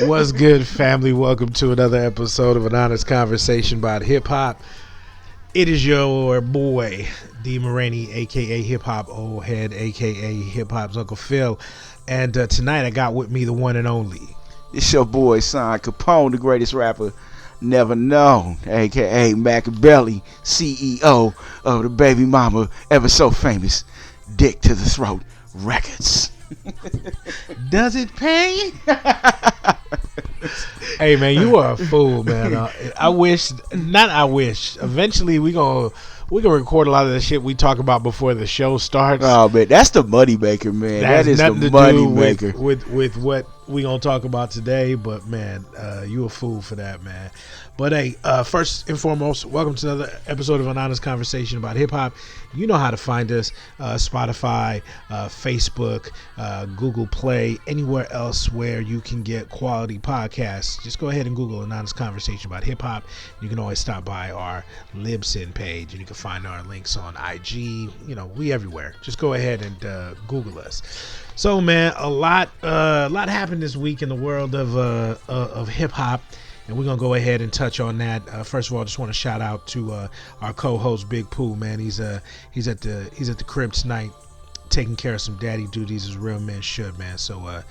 What's good, family? Welcome to another episode of An Honest Conversation about Hip Hop. It is your boy, D. Moraney, aka Hip Hop Old Head, aka Hip Hop's Uncle Phil. And tonight I got with me the one and only. It's your boy, Son Capone, the greatest rapper never known, aka Machiavelli, CEO of the baby mama, ever so famous, Dick to the Throat Records. Does it pay? Hey man, you are a fool, man. I wish. Eventually, we gonna record a lot of the shit we talk about before the show starts. Oh man, that's the money maker, man. That is the money maker with what we gonna talk about today. But man, you a fool for that, man. But hey, first and foremost, welcome to another episode of An Honest Conversation about Hip Hop. You know how to find us: Spotify, Facebook, Google Play, anywhere else where you can get quality podcasts. Just go ahead and Google An Honest Conversation about Hip Hop. You can always stop by our Libsyn page, and you can find our links on IG. You know, we everywhere. Just go ahead and Google us. So, man, a lot happened this week in the world of hip hop. And we're gonna go ahead and touch on that. First of all, I just want to shout out to our co-host Big Pooh, man. He's at the crib tonight, taking care of some daddy duties as real men should, man. So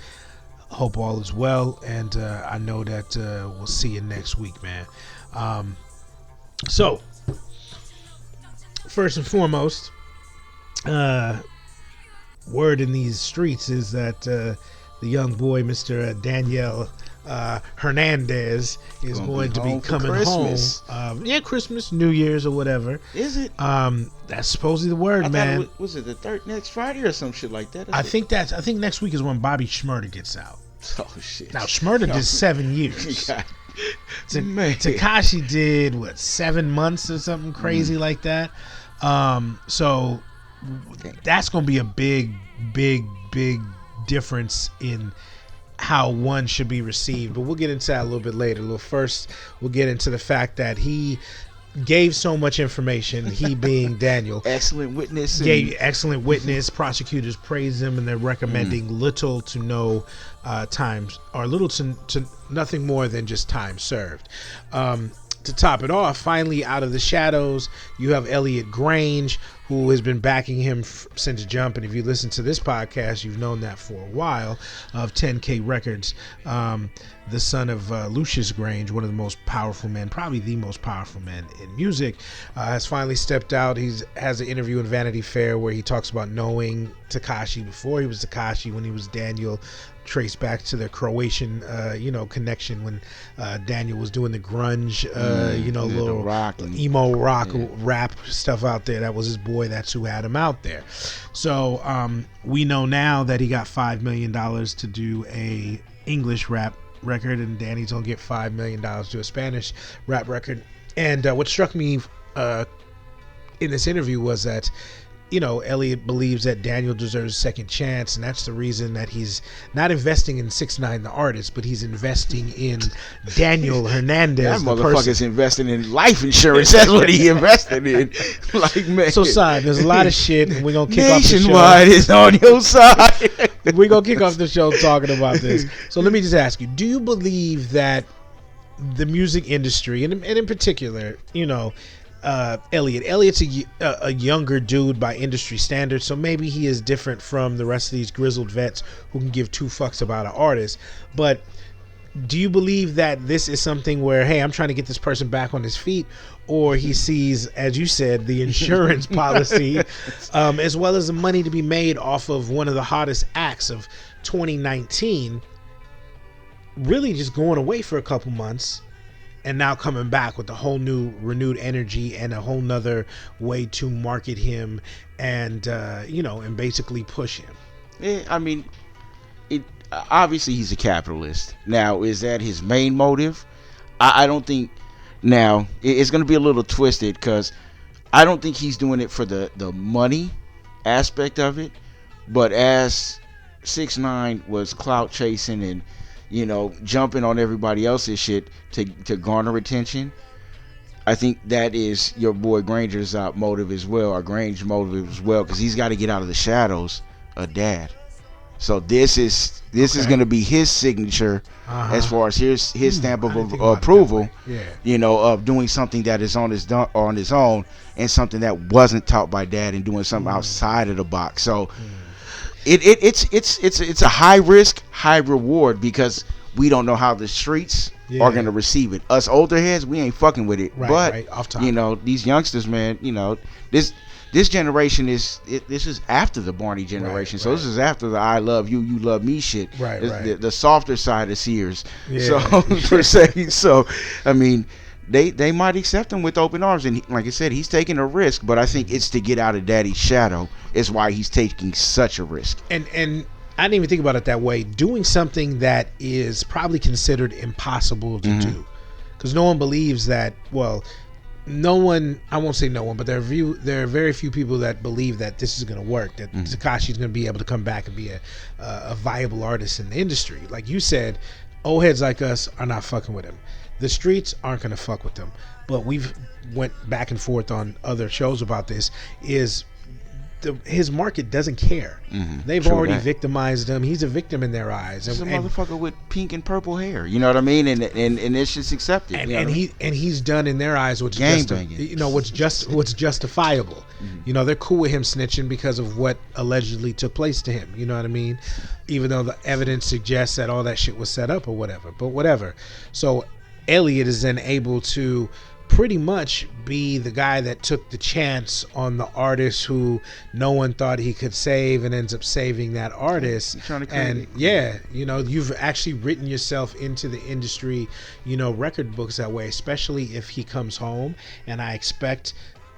hope all is well, and I know that we'll see you next week, man. So first and foremost, word in these streets is that the young boy, Mr. Daniel Hernandez, is going to be coming home. Christmas, New Year's, or whatever. Is it? That's supposedly the word, man. Was it the third next Friday or some shit like that? I think next week is when Bobby Shmurda gets out. Oh shit! Now Shmurda did 7 years. Tekashi did 7 months or something crazy like that. So that's gonna be a big difference in how one should be received, but we'll get into that a little bit later. First, we'll get into the fact that he gave so much information, he being Daniel. Excellent witness. Gave excellent witness. Prosecutors praise him, and they're recommending little to no times, or little to nothing more than just time served. To top it off, finally out of the shadows, you have Elliot Grainge, who has been backing him since Jump. And if you listen to this podcast, you've known that for a while, of 10K Records. The son of Lucius Grainge, one of the most powerful men, probably the most powerful man in music, has finally stepped out. He has an interview in Vanity Fair where he talks about knowing Tekashi before he was Tekashi, when he was Daniel, traced back to the Croatian connection when Daniel was doing the grunge little rock emo rock rap stuff out there. That was his boy. That's who had him out there. So we know now that he got $5 million to do a English rap record, and Danny's gonna get $5 million to do a Spanish rap record. And what struck me in this interview was that Elliot believes that Daniel deserves a second chance, and that's the reason that he's not investing in 6ix9ine the artist, but he's investing in Daniel Hernandez. That motherfucker's investing in life insurance. That's what he invested in. Like, man. So, son, there's a lot of shit, and we're gonna kick off the show. Nationwide is on your side. We're gonna kick off the show talking about this. So let me just ask you: do you believe that the music industry, and in particular, Elliot's a younger dude by industry standards, so maybe he is different from the rest of these grizzled vets who can give two fucks about an artist. But do you believe that this is something where, hey, I'm trying to get this person back on his feet, or he sees, as you said, the insurance policy, as well as the money to be made off of one of the hottest acts of 2019, really just going away for a couple months, and now coming back with a whole new renewed energy and a whole nother way to market him and and basically push him? I mean, obviously he's a capitalist. Now, is that his main motive? I don't think. Now, it's going to be a little twisted, because I don't think he's doing it for the money aspect of it. But as 6ix9ine was clout chasing and jumping on everybody else's shit to garner attention, I think that is your boy Grainge's motive as well, or Grainge's motive as well, because he's got to get out of the shadows of dad. So this is going to be his signature as far as his stamp of approval. Yeah. You know, of doing something that is on his own, and something that wasn't taught by dad, and doing something outside of the box. So it's a high risk, high reward, because we don't know how the streets are going to receive it. Us older heads, we ain't fucking with it. But off top. you know, these youngsters, man, you know, this generation this is after the Barney generation. So this is after the I love you, you love me shit. The softer side of Sears. So per se. So I mean, they might accept him with open arms, and like I said, he's taking a risk, but I think it's to get out of daddy's shadow is why he's taking such a risk. And I didn't even think about it that way. Doing something that is probably considered impossible to do, because no one believes that. Well, no one, I won't say no one, but there are very few people that believe that this is going to work, that Tekashi's going to be able to come back and be a viable artist in the industry. Like you said, old heads like us are not fucking with him. The streets aren't going to fuck with him. But we've went back and forth on other shows about this, is his market doesn't care. They've already victimized him. He's a victim in their eyes. He's a motherfucker with pink and purple hair. You know what I mean? And it's just accepted. And he's done in their eyes what's what's justifiable. You know, they're cool with him snitching because of what allegedly took place to him. You know what I mean? Even though the evidence suggests that all that shit was set up or whatever. But whatever. So Elliot is then able to pretty much be the guy that took the chance on the artist who no one thought he could save, and ends up saving that artist. And you know, you've actually written yourself into the industry, you know, record books that way, especially if he comes home. And I expect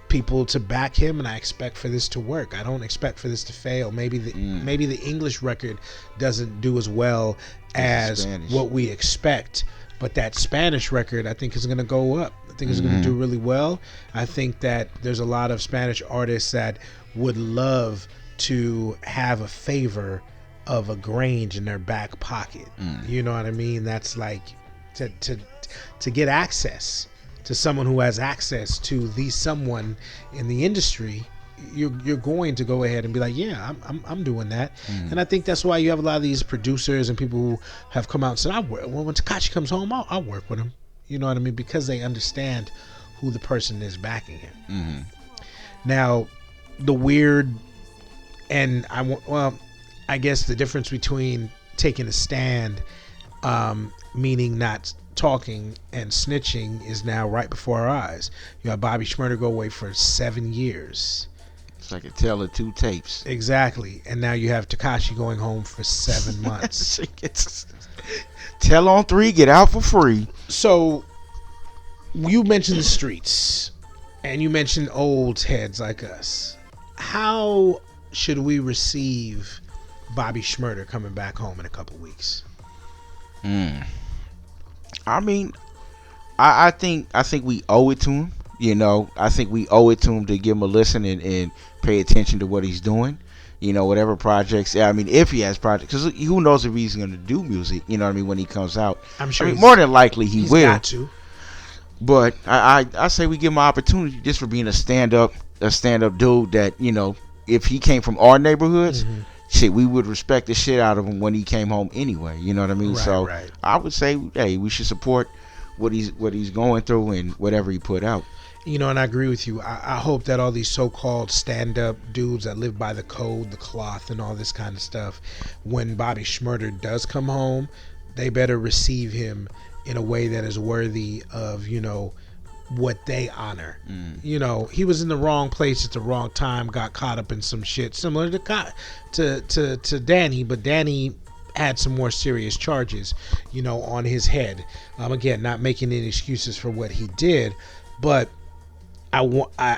people to back him, and I expect for this to work. I don't expect for this to fail. Maybe the English record doesn't do as well as what we expect, but that Spanish record, I think, is going to go up. I think it's going to do really well. I think that there's a lot of Spanish artists that would love to have a favor of a Grainge in their back pocket. You know what I mean? That's like to get access to someone who has access to someone in the industry. You're going to go ahead and be like, yeah, I'm doing that. And I think that's why you have a lot of these producers and people who have come out and said, when Tekashi comes home, I'll work with him. You know what I mean? Because they understand who the person is backing him. Now, the weird, and I guess the difference between taking a stand, meaning not talking, and snitching is now right before our eyes. You have Bobby Shmurda go away for 7 years. It's like a tale of two tapes. Exactly. And now you have Tekashi going home for 7 months. Tell on 3, get out for free. So you mentioned the streets, and you mentioned old heads like us. How should we receive Bobby Shmurda coming back home in a couple weeks? I mean, I think we owe it to him. You know, I think we owe it to him to give him a listen and pay attention to what he's doing. You know, whatever projects. I mean, if he has projects, because who knows if he's going to do music. You know what I mean? When he comes out, I'm sure. More than likely he will. Got to. But I say we give him an opportunity just for being a stand up dude. That, you know, if he came from our neighborhoods, shit, we would respect the shit out of him when he came home anyway. You know what I mean? Right. I would say, hey, we should support what he's going through and whatever he put out. You know, and I agree with you. I hope that all these so-called stand-up dudes that live by the code, the cloth, and all this kind of stuff, when Bobby Shmurda does come home, they better receive him in a way that is worthy of, you know, what they honor. You know, he was in the wrong place at the wrong time, got caught up in some shit similar to Danny, but Danny had some more serious charges, you know, on his head. Again, not making any excuses for what he did, but I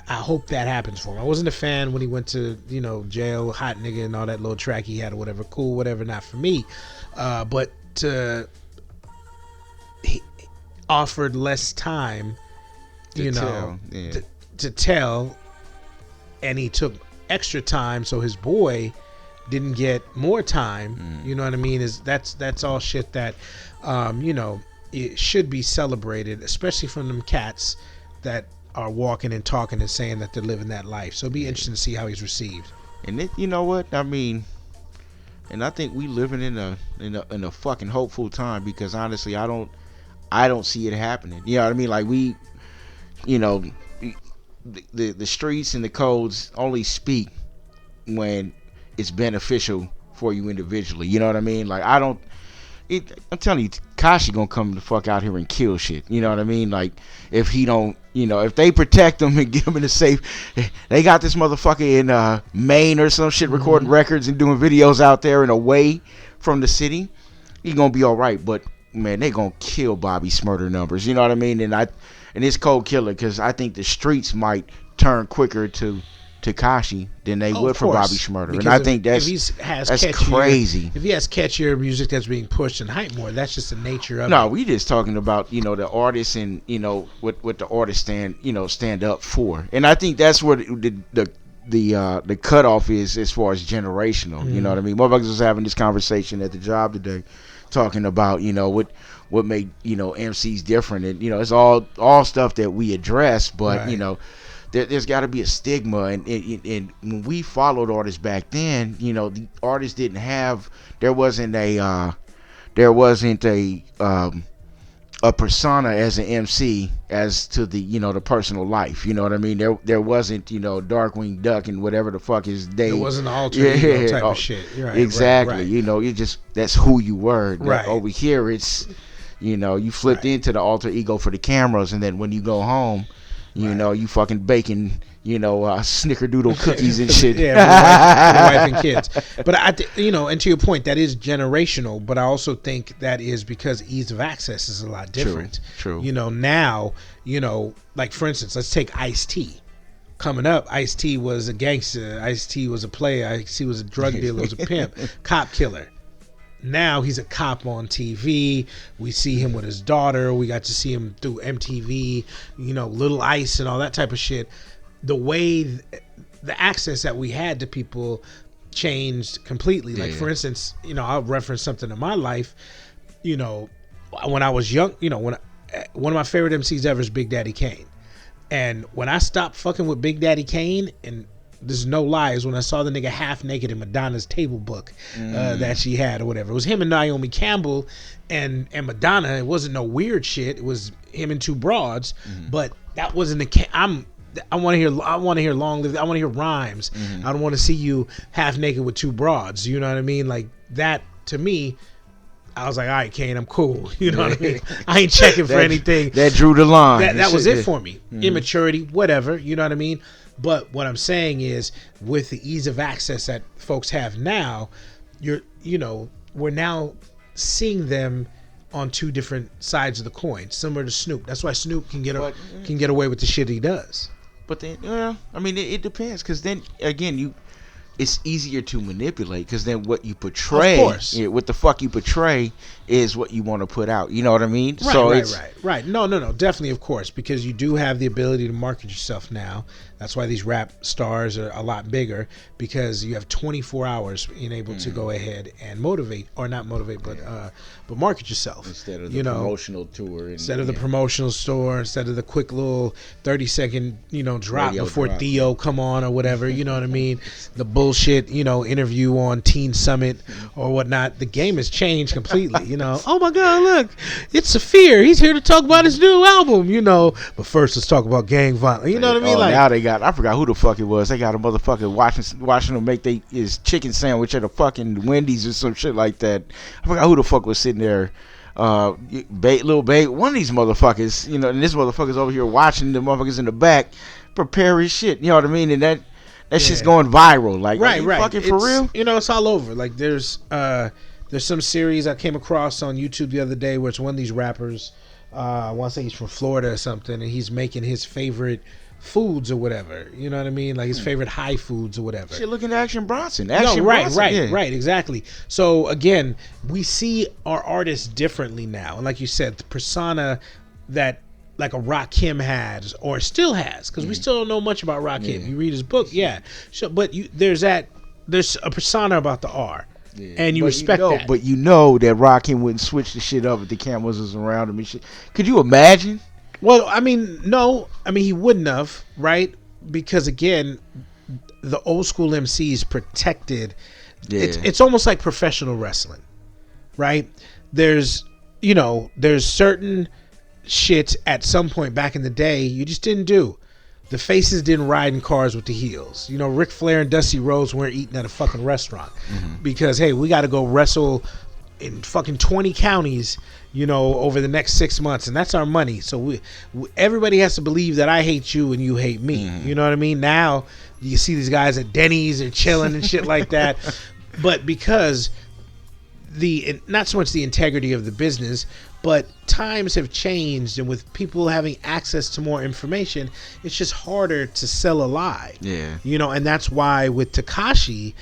hope that happens for him. I wasn't a fan when he went to, you know, jail, hot nigga, and all that little track he had or whatever. Cool, whatever, not for me. But he offered less time, you know, to tell, and he took extra time, so his boy didn't get more time. You know what I mean? That's all shit that, you know, it should be celebrated, especially from them cats that are walking and talking and saying that they're living that life. So it'll be interesting to see how he's received. And you know what? I mean, And I think we living in a fucking hopeful time, because honestly, I don't see it happening. You know what I mean? Like we, you know, the streets and the codes only speak when it's beneficial for you individually. You know what I mean? Like I don't. I'm telling you, Kashi gonna come the fuck out here and kill shit. You know what I mean? Like if he don't, you know, if they protect him and get him in a safe, they got this motherfucker in Maine or some shit recording records and doing videos out there and away from the city. He gonna be all right, but man, they gonna kill Bobby Shmurda numbers. You know what I mean? And it's cold killer, because I think the streets might turn quicker to Tekashi than they would for Bobby Shmurda. Because And I think that's crazy. If he has catchier music that's being pushed and hyped more, that's just the nature of it. No, we just talking about, you know, the artists and, you know, what the artists stand up for. And I think that's where the cutoff is as far as generational. You know what I mean? Motherfuckers was having this conversation at the job today, talking about, you know, what made, you know, MCs different. And, you know, it's all stuff that we address, but you know, there's got to be a stigma, and when we followed artists back then, you know, the artists didn't have, there wasn't a persona as an MC as to the, you know, the personal life. You know what I mean? There wasn't, you know, Darkwing Duck and whatever the fuck is they. It wasn't the alter ego type of shit. Right, exactly. Right. You know, that's who you were. Right. Over here, it's, you know, you flipped into the alter ego for the cameras, and then when you go home, you know, you fucking baking, you know, snickerdoodle cookies and shit. Yeah, for wife and kids. But you know, and to your point, that is generational. But I also think that is because ease of access is a lot different. True. You know, now, you know, like for instance, let's take Ice-T. Coming up, Ice-T was a gangster. Ice-T was a player. Ice-T was a drug dealer. Was a pimp, cop killer. Now he's a cop on TV. We see him with his daughter. We got to see him through MTV, you know, Little Ice and all that type of shit. The way, the access that we had to people changed completely. Like, for instance, you know, I'll reference something in my life. You know, when I was young, you know, one of my favorite MCs ever is Big Daddy Kane. And when I stopped fucking with Big Daddy Kane, and there's no lies, when I saw the nigga half naked in Madonna's table book that she had or whatever. It was him and Naomi Campbell and Madonna. It wasn't no weird shit. It was him and two broads, but that wasn't the I want to hear long live. I want to hear rhymes. I don't want to see you half naked with two broads. You know what I mean? Like that to me, I was like, all right, Kane, I'm cool. You know what I mean? I ain't checking for anything. That drew the line. That was it for me. Immaturity, whatever. You know what I mean? But what I'm saying is, with the ease of access that folks have now, we're now seeing them on two different sides of the coin, similar to Snoop. That's why Snoop can get away with the shit he does. But then, I mean, it depends, because then again, it's easier to manipulate, because then what you portray, what the fuck you portray, is what you want to put out. You know what I mean? Right. No, definitely, of course, because you do have the ability to market yourself now. That's why these rap stars are a lot bigger, because you have 24 hours being able to go ahead and motivate, or not motivate, but market yourself. Instead of the promotional tour. Instead of the promotional store, instead of the quick little 30-second, drop Radio before drop. Theo come on or whatever, you know what I mean? The bullshit, interview on Teen Summit or whatnot. The game has changed completely, Oh my God, look, it's Saphir. He's here to talk about his new album, But first, let's talk about gang violence. You know what I mean? Now they got, I forgot who the fuck it was. They got a motherfucker watching him make his chicken sandwich at a fucking Wendy's or some shit like that. I forgot who the fuck was sitting there. Lil Babe, one of these motherfuckers, and this motherfucker's over here watching the motherfuckers in the back prepare his shit. You know what I mean? And that shit's going viral. Like, right. Fucking for real? It's all over. Like, there's some series I came across on YouTube the other day where it's one of these rappers. I want to say he's from Florida or something, and he's making his favorite foods or whatever. You know what I mean? Like his favorite high foods or whatever. Shit, looking at Action Bronson. Right, exactly. So again, we see our artists differently now, and like you said, the persona that like a Rakim has or still has, because we still don't know much about Rakim. You read his book, so, but there's a persona about the R. Yeah. And you respect that. But that Rakim wouldn't switch the shit up if the cameras was around him and shit. Could you imagine? Well, I mean, no. I mean, he wouldn't have, right? Because, again, the old school MCs protected Yeah. It's almost like professional wrestling, right? There's certain shit at some point back in the day you just didn't do. The faces didn't ride in cars with the heels. Ric Flair and Dusty Rhodes weren't eating at a fucking restaurant because, hey, we got to go wrestle in fucking 20 counties, over the next 6 months, and that's our money. So everybody has to believe that I hate you and you hate me. You know what I mean? Now you see these guys at Denny's and chilling and shit like that, but because not so much the integrity of the business, but times have changed, and with people having access to more information, it's just harder to sell a lie. Yeah. And that's why with Tekashi,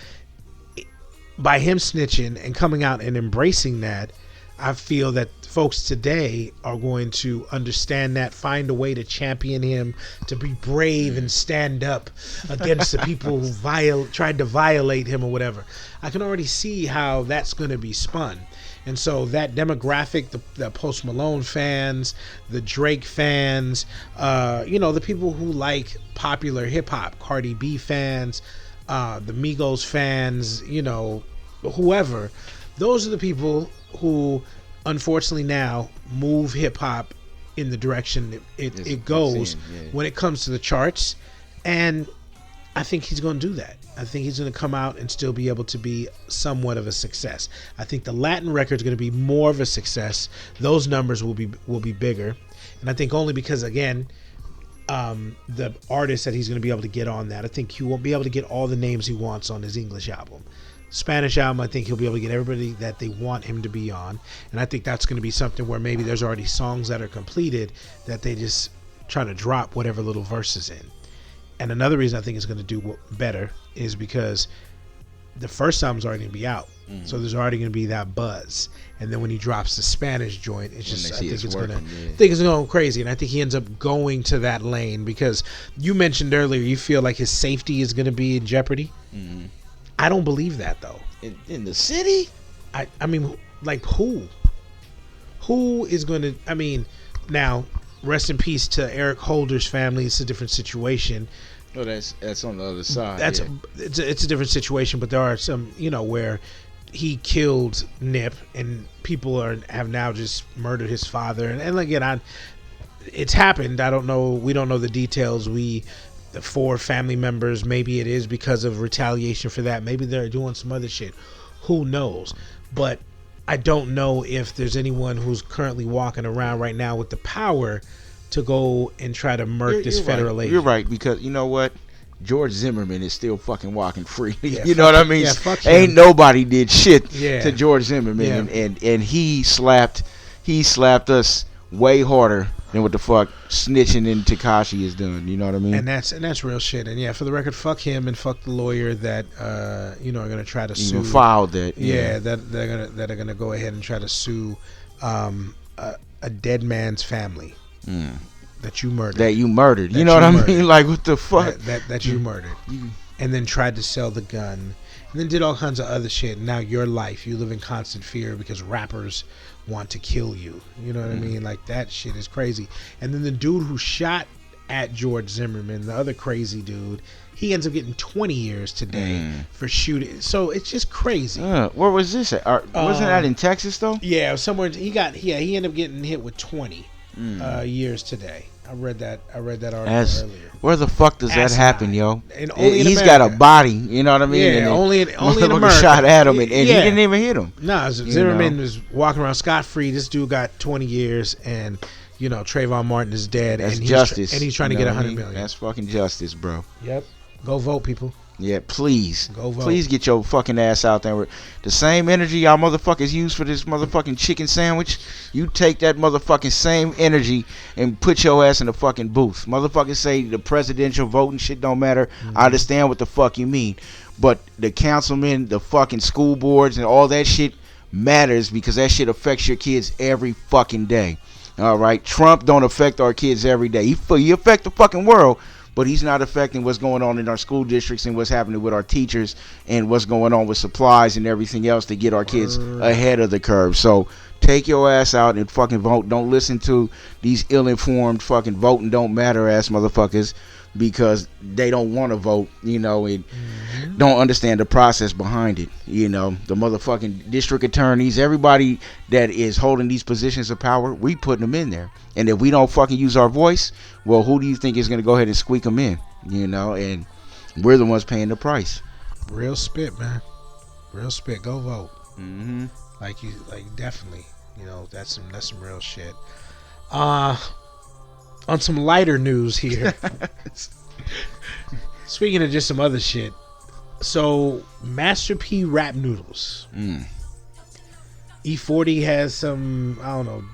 by him snitching and coming out and embracing that, I feel that folks today are going to understand that, find a way to champion him, to be brave and stand up against the people who tried to violate him or whatever. I can already see how that's going to be spun. And so that demographic, the Post Malone fans, the Drake fans, the people who like popular hip hop, Cardi B fans, the Migos fans, whoever, those are the people who unfortunately now move hip hop in the direction it goes when it comes to the charts. And I think he's going to do that. I think he's going to come out and still be able to be somewhat of a success. I think the Latin record is going to be more of a success. Those numbers will be bigger. And I think only because, again, the artists that he's going to be able to get on that, I think he won't be able to get all the names he wants on his English album. Spanish album, I think he'll be able to get everybody that they want him to be on. And I think that's going to be something where maybe there's already songs that are completed that they just try to drop whatever little verses in. And another reason I think it's going to do better is because the first album's already going to be out. So there's already going to be that buzz. And then when he drops the Spanish joint, it's just, I think it's going crazy. And I think he ends up going to that lane because you mentioned earlier you feel like his safety is going to be in jeopardy. I don't believe that, though. In the city? I mean, like, who is going to, I mean, now, rest in peace to Eric Holder's family. It's a different situation. Oh, that's on the other side. It's a different situation, but there are some, where he killed Nip and people have now just murdered his father. And again, it's happened. I don't know. We don't know the details. The 4 family members, maybe it is because of retaliation for that. Maybe they're doing some other shit. Who knows? But I don't know if there's anyone who's currently walking around right now with the power to go and try to murk this federal agent. You're right, because you know what? George Zimmerman is still fucking walking freely. Yeah, you know what I mean? Yeah, fuck Ain't him. Nobody did shit Yeah. to George Zimmerman, Yeah. and he slapped us way harder than what the fuck snitching in Tekashi is done. You know what I mean? And that's real shit. And yeah, for the record, fuck him and fuck the lawyer that are gonna try to sue. Even filed that. Yeah, that are gonna go ahead and try to sue a dead man's family that you murdered. You know what I mean? Like, what the fuck? That you murdered. And then tried to sell the gun. And then did all kinds of other shit. Now your life, you live in constant fear because rappers want to kill you. You know what I mean? Like, that shit is crazy. And then the dude who shot at George Zimmerman, the other crazy dude, he ends up getting 20 years today for shooting. So it's just crazy. Where was this at? Wasn't that in Texas though? Yeah, somewhere. He ended up getting hit with 20 years today. I read that article earlier. Where the fuck does that happen, yo? He's got a body, you know what I mean? Yeah, only in America. Shot at him, and he didn't even hit him. No, Zimmerman was walking around scot-free. This dude got 20 years, and Trayvon Martin is dead. That's and justice. And he's trying to get $100 million. That's fucking justice, bro. Yep. Go vote, people. Yeah, please. Go vote. Please get your fucking ass out there. The same energy y'all motherfuckers use for this motherfucking chicken sandwich, you take that motherfucking same energy and put your ass in the fucking booth. Motherfuckers say the presidential voting shit don't matter. I understand what the fuck you mean. But the councilmen, the fucking school boards, and all that shit matters because that shit affects your kids every fucking day. All right? Trump don't affect our kids every day. He affect the fucking world, but he's not affecting what's going on in our school districts and what's happening with our teachers and what's going on with supplies and everything else to get our kids ahead of the curve. So take your ass out and fucking vote. Don't listen to these ill-informed fucking voting don't matter ass motherfuckers because they don't want to vote, and don't understand the process behind it. The motherfucking district attorneys, everybody that is holding these positions of power, we putting them in there. And if we don't fucking use our voice, well, who do you think is going to go ahead and squeak them in? And we're the ones paying the price. Real spit, man. Real spit. Go vote. Mm-hmm. Like definitely. That's some real shit. On some lighter news here. Speaking of just some other shit. So, Master P rap noodles. E40 has some, I don't know.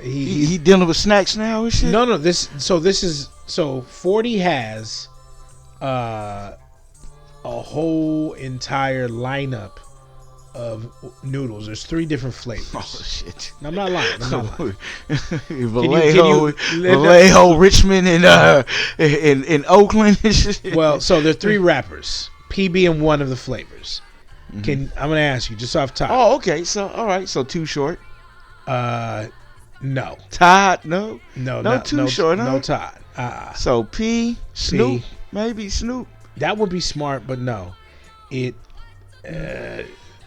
He dealing with snacks now and shit? No, so 40 has a whole entire lineup of noodles. There's 3 different flavors. Oh shit! No, I'm not lying. Vallejo, Richmond, and in Oakland and shit. Well, so there are 3 rappers. P being one of the flavors. I'm gonna ask you just off top. Oh, okay. So all right. So Too Short. No. Todd. No. Too Short. No Todd. So P. Snoop. Maybe Snoop. That would be smart, but no.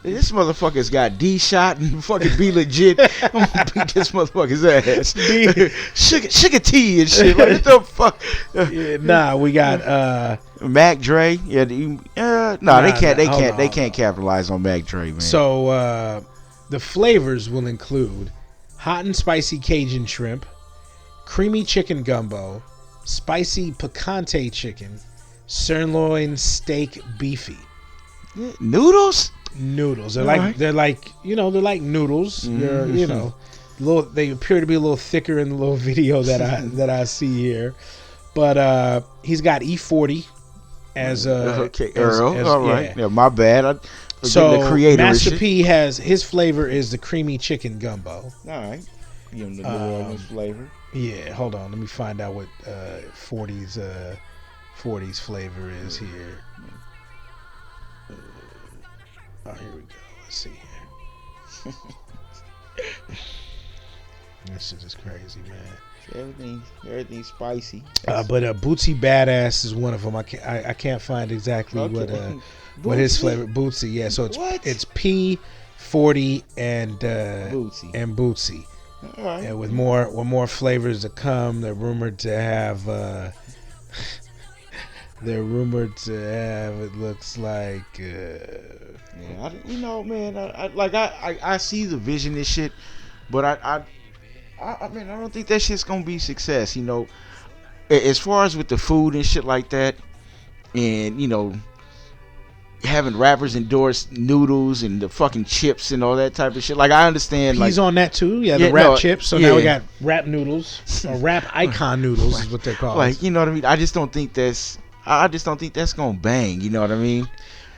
This motherfucker's got D shot and fucking be legit. I'm gonna beat this motherfucker's ass. Sugar tea and shit. Like, what the fuck? We got Mac Dre. They can't capitalize on Mac Dre, man. So the flavors will include hot and spicy Cajun shrimp, creamy chicken gumbo, spicy picante chicken, sirloin steak beefy. Noodles. They're like noodles. They appear to be a little thicker in the little video that I see here. But he's got E40 as Earl. All right. Yeah, my bad. So the creator Master P has his flavor is the creamy chicken gumbo. All right. Give him the New Orleans flavor. Yeah, hold on. Let me find out what 40's flavor is here. Oh, here we go. Let's see here. This shit is crazy, man. Everything's spicy. But Bootsy Badass is one of them. I can't find exactly what his flavor. Bootsy, yeah. So it's P, 40, and Bootsy. All right. And with more flavors to come, they're rumored to have. It looks like. Yeah, man. I see the vision and shit, but I don't think that shit's gonna be success. As far as with the food and shit like that, and having rappers endorse noodles and the fucking chips and all that type of shit. Like, I understand. He's on that too. Yeah, the rap chips. So now we got rap noodles, or rap icon noodles is what they're called. Like, you know what I mean? I just don't think that's gonna bang. You know what I mean?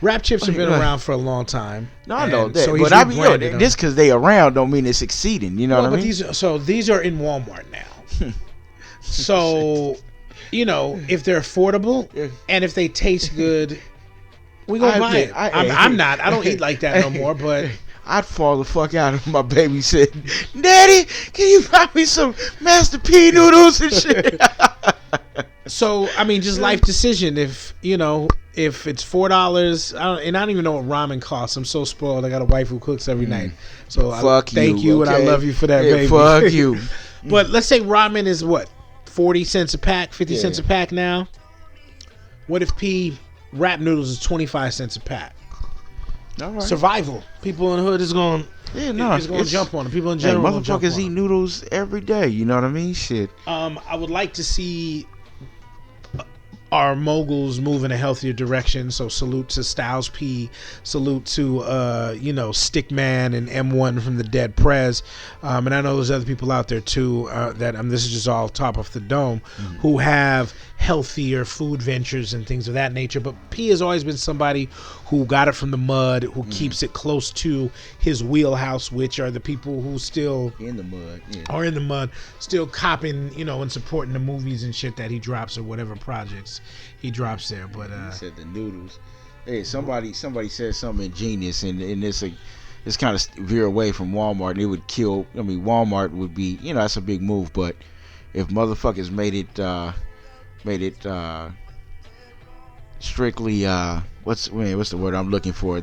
Rap chips have been around for a long time. No, I know that, but I mean, just because they around don't mean it's succeeding. You know what I mean? These are in Walmart now. So, if they're affordable and if they taste good, we gonna buy it. I don't eat like that no more, but I'd fall the fuck out if my baby said, "Daddy, can you buy me some Master P noodles and shit?" So, I mean, just life decision. If it's $4, and I don't even know what ramen costs. I'm so spoiled. I got a wife who cooks every night. So thank you, and I love you for that, baby. Fuck you. But let's say ramen is what, 40 cents a pack, 50 cents a pack now. What if P rap noodles is 25 cents a pack? All right. Survival. People in the hood is going. It's going to jump on them. People in general. Motherfuckers eat noodles every day. You know what I mean? Shit. I would like to see our moguls move in a healthier direction. So salute to Styles P, salute to Stickman and M1 from the Dead Prez, and I know there's other people out there too that this is just all top of the dome, who have healthier food ventures and things of that nature. But P has always been somebody who got it from the mud, who keeps it close to his wheelhouse, which are the people who still are in the mud, still copping, and supporting the movies and shit that he drops or whatever projects he drops there. But he said the noodles. Hey, somebody said something ingenious, and it's kind of veer away from Walmart, and it would kill. I mean, Walmart would be, that's a big move, but if motherfuckers made it made it strictly what's the word I'm looking for?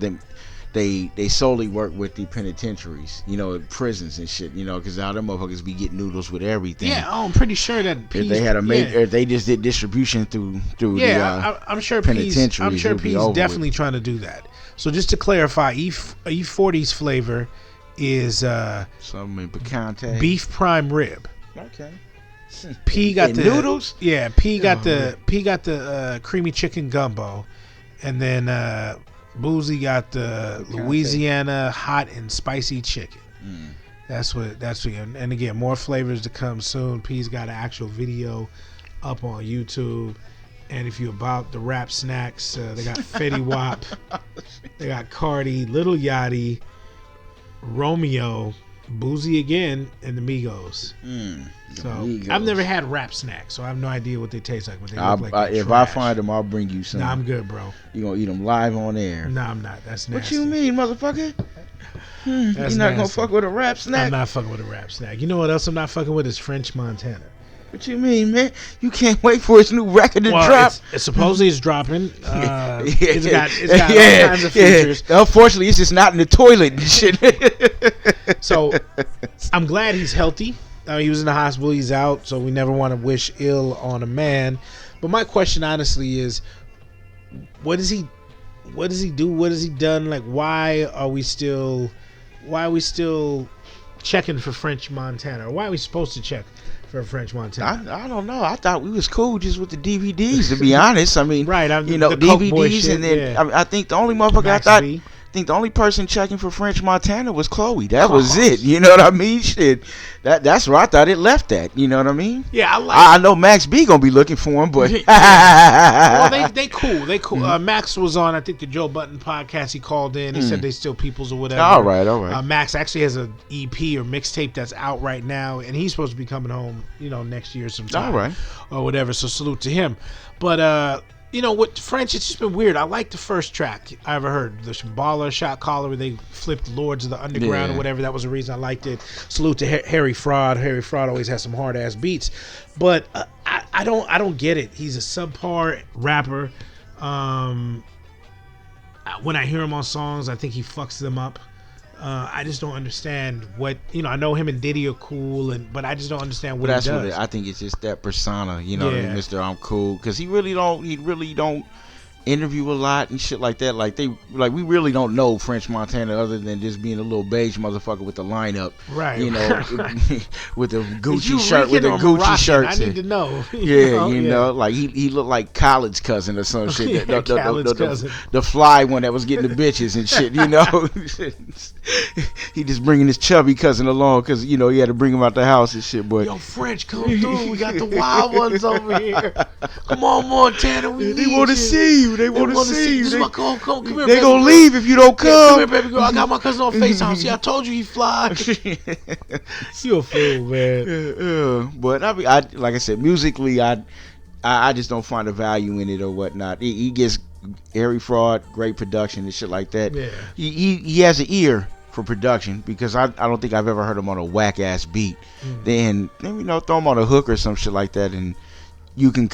They solely work with the penitentiaries, prisons and shit, because all them motherfuckers be getting noodles with everything. Yeah, I'm pretty sure that if they had or they just did distribution through I'm sure penitentiaries. I'm sure P's definitely trying to do that. So just to clarify, E40's flavor is something in picante, beef prime rib. Okay. P got the noodles. Yeah, P got the creamy chicken gumbo, and then Boozy got the Louisiana hot and spicy chicken. That's what. And again, more flavors to come soon. P's got an actual video up on YouTube. And if you're about the rap snacks, they got Fetty Wap, they got Cardi, Lil Yachty, Romeo, Boozy again, and the Migos. So Migos. I've never had rap snacks, so I have no idea what they taste like. But they look like if I find them, I'll bring you some. Nah, I'm good, bro. You gonna eat them live on air? Nah, I'm not. That's nasty. What you mean, motherfucker? You're not gonna fuck with a rap snack? I'm not fucking with a rap snack. You know what else I'm not fucking with is French Montana. What you mean, man? You can't wait for his new record to drop. It's supposedly it's dropping. It's got all kinds of features. Unfortunately, it's just not in the toilet and shit. So I'm glad he's healthy. He was in the hospital. He's out. So we never want to wish ill on a man. But my question, honestly, is what does he do? What has he done? Like, why are we still checking for French Montana? Or why are we supposed to check for French Montana? I don't know. I thought we was cool just with the DVDs, to be honest. I mean, right? The DVDs, shit, and then I think the only motherfucker I think the only person checking for French Montana was Chloe. That was it. You know what I mean? Shit. That's where I thought it left at. You know what I mean? Yeah, I know Max B gonna be looking for him, but well, they cool. They cool. Max was on, I think, the Joe Budden podcast. He called in. He said they still peoples or whatever. All right. Max actually has an EP or mixtape that's out right now, and he's supposed to be coming home, next year sometime. All right. Or whatever. So salute to him. But with French, it's just been weird. I like the first track I ever heard, the Baller Shot Caller, where they flipped Lords of the Underground or whatever. That was the reason I liked it. Salute to Harry Fraud. Harry Fraud always has some hard ass beats, but I don't get it. He's a subpar rapper. When I hear him on songs, I think he fucks them up. I just don't understand what I know. Him and Diddy are cool, but I just don't understand what he does. I think it's just that persona, Mr. I'm cool, because he really don't interview a lot and shit like that. Like we really don't know French Montana other than just being a little beige motherfucker with the lineup, right? With the Gucci shirt, with the Gucci shirts. I need to know. Like he looked like Khaled's cousin or some shit. Cousin. The fly one that was getting the bitches and shit. He just bringing his chubby cousin along because he had to bring him out the house and shit. But yo, French, come through. We got the wild ones over here. Come on, Montana. They want to see you. They want to see you. Come here, they gonna leave if you don't come. Come here, baby girl. I got my cousin on FaceTime. See, I told you he fly. You a fool, man. But I like I said, musically, I just don't find the value in it or whatnot. He gets Harry Fraud, great production and shit like that. Yeah. He has an ear for production because I don't think I've ever heard him on a whack ass beat. Then throw him on a hook or some shit like that, and you can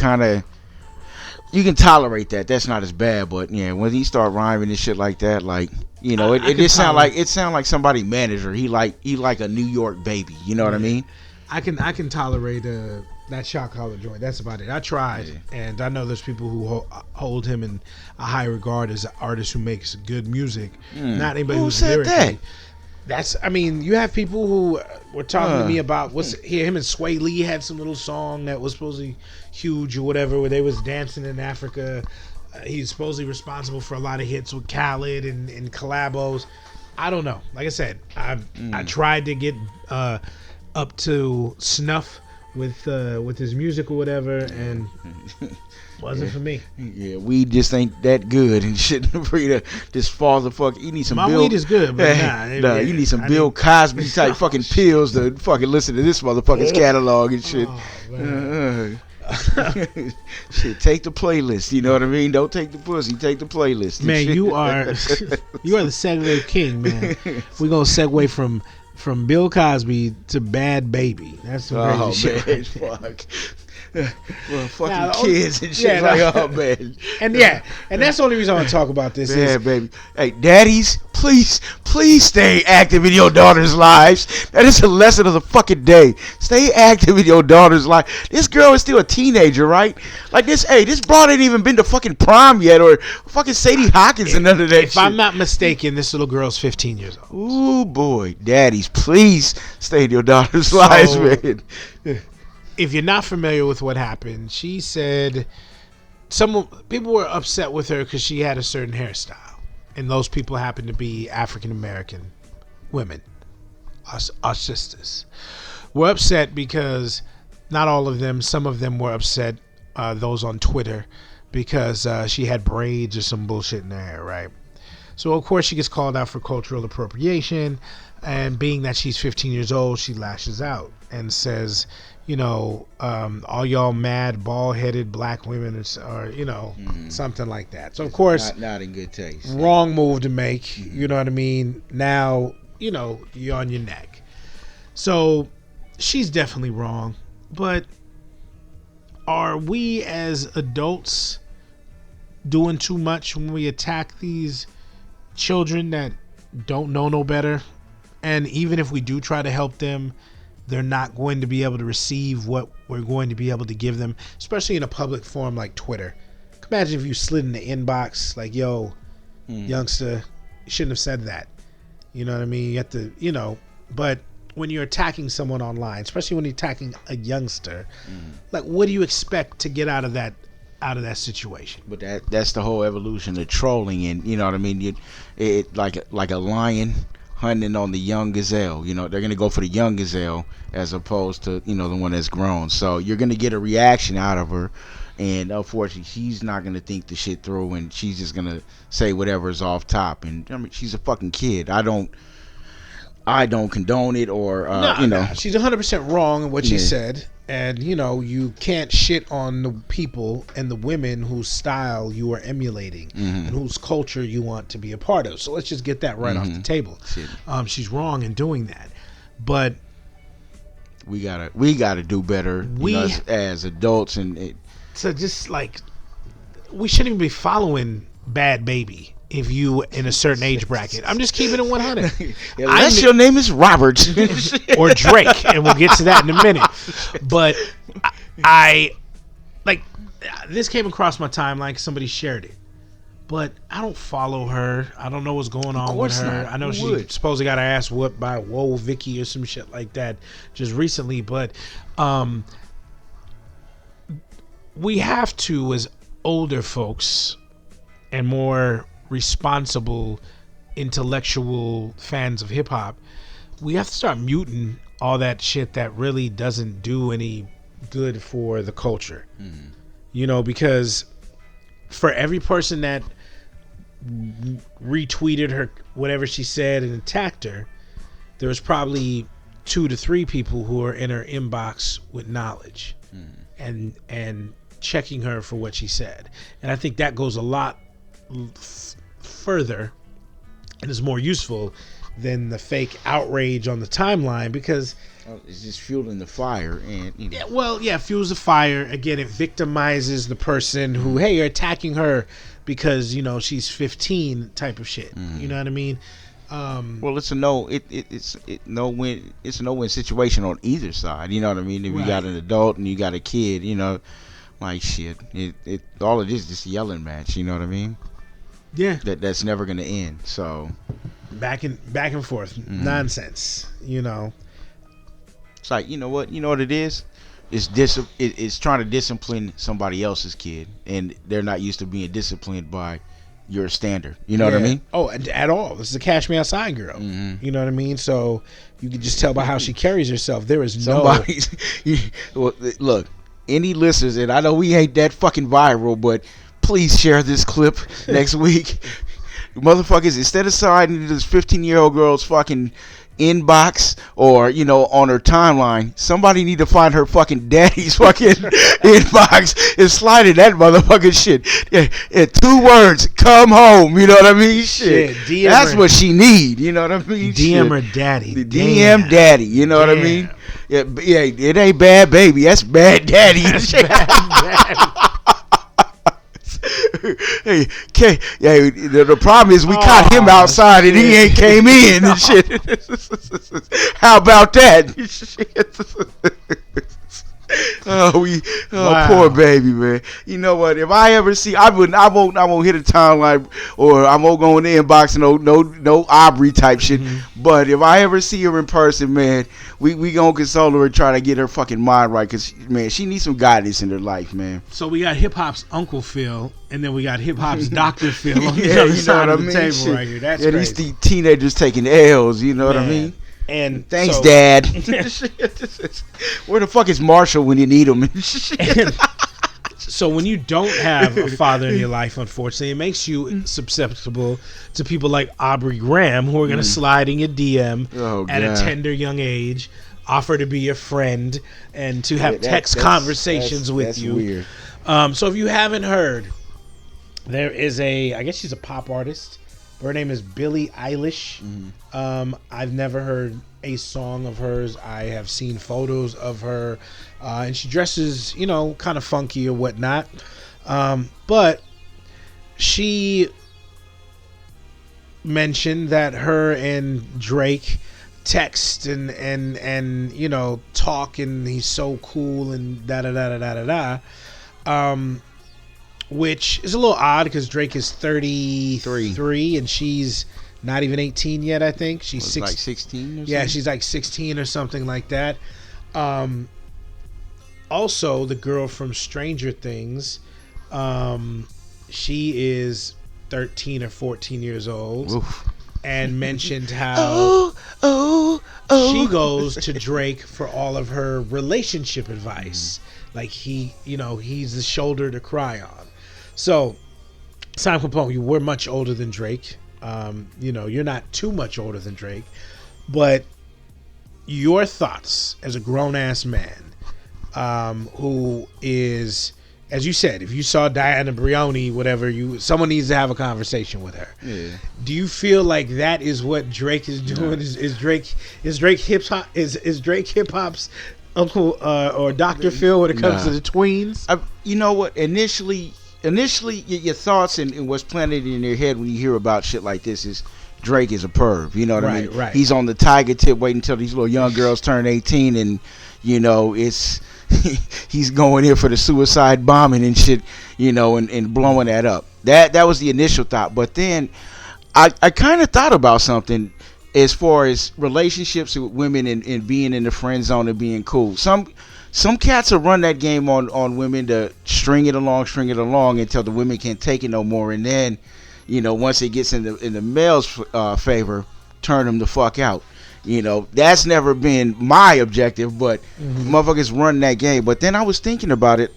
tolerate that. That's not as bad. But when he start rhyming and shit like that, like it just sound like somebody manager. He like a New York baby. You know what I mean? I can tolerate that shot collar joint. That's about it. I tried, and I know there's people who hold him in a high regard as an artist who makes good music. Not anybody who's said that. You have people who were talking to me about him and Sway Lee had some little song that was supposedly huge or whatever, where they was dancing in Africa. He's supposedly responsible for a lot of hits with Khaled and collabos. I don't know. Like I said, I tried to get up to snuff with his music or whatever, and wasn't for me. Yeah, weed just ain't that good and shit for you to just fall the fuck. You need some. My weed is good, but you need some Bill Cosby type fucking pills to fucking listen to this motherfucker's catalog and shit. Shit, take the playlist. You know what I mean? Don't take the pussy. Take the playlist. Man, you are the segue king, man. We're gonna segue from Bill Cosby to Bhad Bhabie. That's some crazy shit. Man, fuck. Well, fucking kids and shit oh man. And and that's the only reason I want to talk about this. Yeah, baby. Hey, daddies, please stay active in your daughter's lives. That is a lesson of the fucking day. Stay active in your daughter's life. This girl is still a teenager, right? Like this broad ain't even been to fucking prom yet, or fucking Sadie Hawkins and none of that If shit. I'm not mistaken, this little girl's 15 years old. Ooh, boy. Daddies, please stay in your daughter's lives, man. If you're not familiar with what happened, she said people were upset with her because she had a certain hairstyle, and those people happened to be African American women, our sisters. Were upset because not all of them, some of them were upset. Those on Twitter because she had braids or some bullshit in her hair, right? So of course she gets called out for cultural appropriation, and being that she's 15 years old, she lashes out and says, all y'all mad, bald-headed black women, or something like that. So of course, not in good taste. Wrong move to make. You know what I mean? Now, you're on your neck. So she's definitely wrong. But are we as adults doing too much when we attack these children that don't know no better? And even if we do try to help them, they're not going to be able to receive what we're going to be able to give them, especially in a public forum like Twitter. Imagine if you slid in the inbox like, yo, youngster, you shouldn't have said that. You know what I mean? You have to, but when you're attacking someone online, especially when you're attacking a youngster, like, what do you expect to get out of that situation? But that's the whole evolution of trolling, and you know what I mean? It like a lion hunting on the young gazelle. They're gonna go for the young gazelle as opposed to the one that's grown. So you're gonna get a reaction out of her, and unfortunately she's not gonna think the shit through, and she's just gonna say whatever's off top. And I mean, she's a fucking kid. I don't condone it, or she's 100% wrong in what she said. And you can't shit on the people and the women whose style you are emulating and whose culture you want to be a part of. So let's just get that right off the table. She's wrong in doing that, but we gotta do better as adults. And so just like, we shouldn't even be following Bhad Bhabie if you in a certain age bracket. I'm just keeping it 100. Unless your name is Robert or Drake, and we'll get to that in a minute. But I this came across my timeline. Somebody shared it, but I don't follow her. I don't know what's going on with her. I know she supposedly got her ass whooped by Whoa Vicky or some shit like that just recently. But we have to, as older folks and more responsible intellectual fans of hip-hop, we have to start muting all that shit that really doesn't do any good for the culture. Because for every person that retweeted her whatever she said and attacked her, there was probably 2 to 3 people who are in her inbox with knowledge and checking her for what she said. And I think that goes a lot further and is more useful than the fake outrage on the timeline, because it's just fueling the fire. And fuels the fire. Again, it victimizes the person who, hey, you're attacking her because she's 15 type of shit. You know what I mean? Well, it's a no-win situation on either side. You know what I mean? If you got an adult and you got a kid, like shit, all it is just a yelling match. You know what I mean? Yeah, that's never gonna end. So back and forth nonsense. It's like, what it is. It's trying to discipline somebody else's kid, and they're not used to being disciplined by your standard. You know what I mean? Oh, at all. This is a Cash Me Outside girl. You know what I mean? So you can just tell by how she carries herself. There is look, any listeners, and I know we ain't that fucking viral, but please share this clip next week. Motherfuckers, instead of sliding into this 15-year-old girl's fucking inbox or on her timeline, somebody need to find her fucking daddy's fucking inbox and slide in that motherfucking shit. Yeah, 2 words, come home. You know what I mean? Shit. That's what she need. You know what I mean? DM her daddy. The DM daddy. You know what I mean? yeah, it ain't Bad Baby. That's Bad Daddy. That's bad. Hey, yeah, the problem is we caught him Aw, outside and he shit. ain't came in and shit. How about that? Wow. Poor baby, man. You know what? If I ever see, I won't hit a timeline or I won't go in the inbox and no Aubrey type shit. But if I ever see her in person, man, we gonna console her and try to get her fucking mind right, cause man, she needs some guidance in her life, man. So we got hip hop's Uncle Phil, and then we got hip hop's Dr. Phil on the Yeah, other you know side what of I the mean? table Shit. right here. That's Yeah, crazy. these teenagers taking L's. You know what I mean? And Thanks, so, Dad. Where the fuck is Marshall when you need him? So when you don't have a father in your life, unfortunately, it makes you susceptible to people like Aubrey Graham, who are going to slide in your DM at a tender young age, offer to be your friend, and to have text conversations with you. Weird. So if you haven't heard, there is I guess she's a pop artist. Her name is Billie Eilish. I've never heard a song of hers. I have seen photos of her, and she dresses, kind of funky or whatnot. But she mentioned that her and Drake text and talk, and he's so cool and da da da da da da. Which is a little odd because Drake is 33 and she's not even 18 yet. I think she's like 16 or something? Yeah, she's like 16 or something like that. Also, the girl from Stranger Things, she is 13 or 14 years old. Oof. And mentioned how she goes to Drake for all of her relationship advice. Like he's the shoulder to cry on. So, Simon Capone, you were much older than Drake. You're not too much older than Drake. But your thoughts as a grown-ass man who is, as you said, if you saw Diana Brioni, whatever, someone needs to have a conversation with her. Yeah. Do you feel like that is what Drake is doing? No. Is Drake hip hop's Uncle or Dr. Phil when it comes to the tweens? You know what? Initially, your thoughts and what's planted in your head when you hear about shit like this is Drake is a perv. You know what I mean? Right. He's on the tiger tip waiting until these little young girls turn 18 and, it's he's going in for the suicide bombing and shit, and blowing that up. That was the initial thought. But then I kind of thought about something as far as relationships with women and being in the friend zone and being cool. Some cats will run that game on women to string it along until the women can't take it no more, and then, once it gets in the male's favor, turn them the fuck out. That's never been my objective, but motherfuckers run that game. But then I was thinking about it.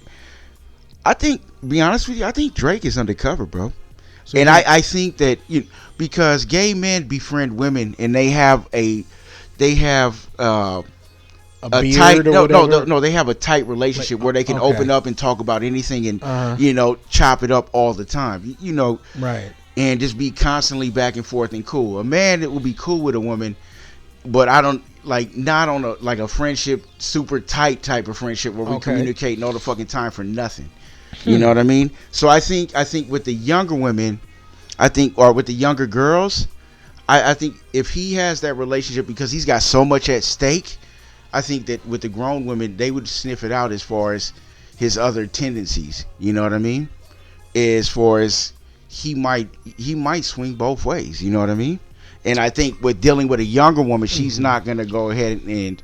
Be honest with you, I think Drake is undercover, bro. So and I think that because gay men befriend women and they have a tight they have a tight relationship where they can open up and talk about anything and chop it up all the time. Right. And just be constantly back and forth and cool. A man that will be cool with a woman, but I don't not on a friendship, super tight type of friendship where we communicate all the fucking time for nothing. You know what I mean? So I think with the younger women, or with the younger girls, I think if he has that relationship because he's got so much at stake, I think that with the grown women, they would sniff it out as far as his other tendencies. You know what I mean? As far as he might swing both ways. You know what I mean? And I think with dealing with a younger woman, she's not going to go ahead and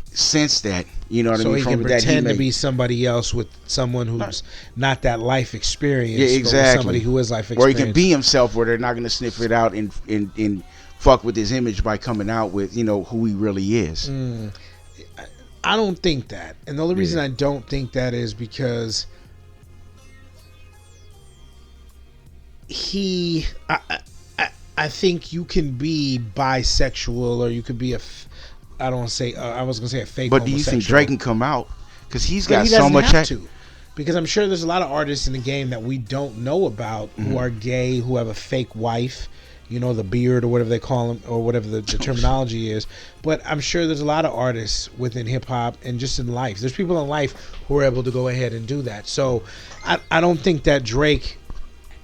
sense that. You know what I mean? So he can pretend to be somebody else with someone who's not that life experience. Yeah, exactly. But with somebody who is life experience. Or he can be himself where they're not going to sniff it out and fuck with his image by coming out with, who he really is. I don't think that. And the only reason I don't think that is because I think you can be bisexual or you could be I was going to say a fake homosexual. But do you think Drake can come out? Because he's got he so much... Because I'm sure there's a lot of artists in the game that we don't know about who are gay, who have a fake wife, the beard or whatever they call him, or whatever the terminology is. But I'm sure there's a lot of artists within hip hop and just in life. There's people in life who are able to go ahead and do that. So I don't think that Drake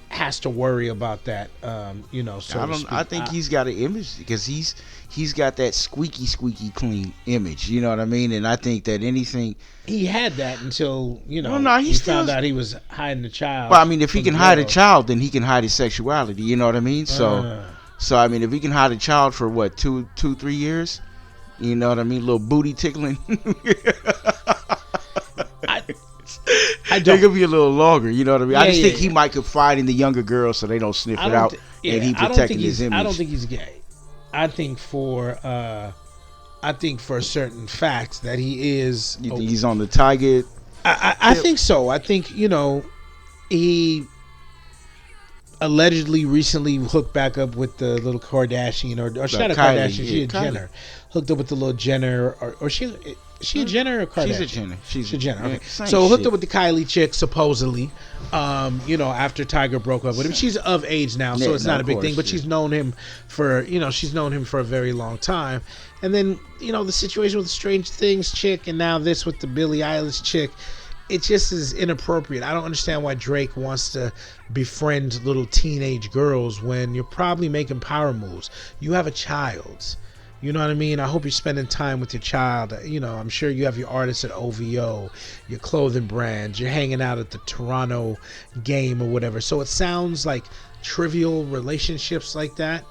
has to worry about that. I think he's got an image because he's got that squeaky clean image. You know what I mean? And I think that anything he had that until he found out he was hiding a child. Well, I mean, if he can hide a child, then he can hide his sexuality. You know what I mean? So I mean, if he can hide a child for what 3 years, you know what I mean? Little booty tickling. I don't. It could be a little longer, you know what I mean? I just think he might confide in the younger girls so they don't sniff it out, and he protecting his image. I don't think he's gay. I think for certain facts that he is. You think he's on the Tiger? I think so. I think he allegedly recently hooked back up with the little Kardashian, or she's not a Kardashian, she's a Jenner. Hooked up with the little Jenner, or she. Is she a Jenner or Kardashian? She's a Jenner. She's a Jenner. Okay. So hooked up with the Kylie chick supposedly. After Tiger broke up with him. She's of age now, so it's not a big thing. But she's known him for a very long time. And then the situation with the Strange Things chick, and now this with the Billie Eilish chick. It just is inappropriate. I don't understand why Drake wants to befriend little teenage girls when you're probably making power moves. You have a child. You know what I mean? I hope you're spending time with your child. I'm sure you have your artists at OVO, your clothing brands. You're hanging out at the Toronto game or whatever. So it sounds like trivial relationships like that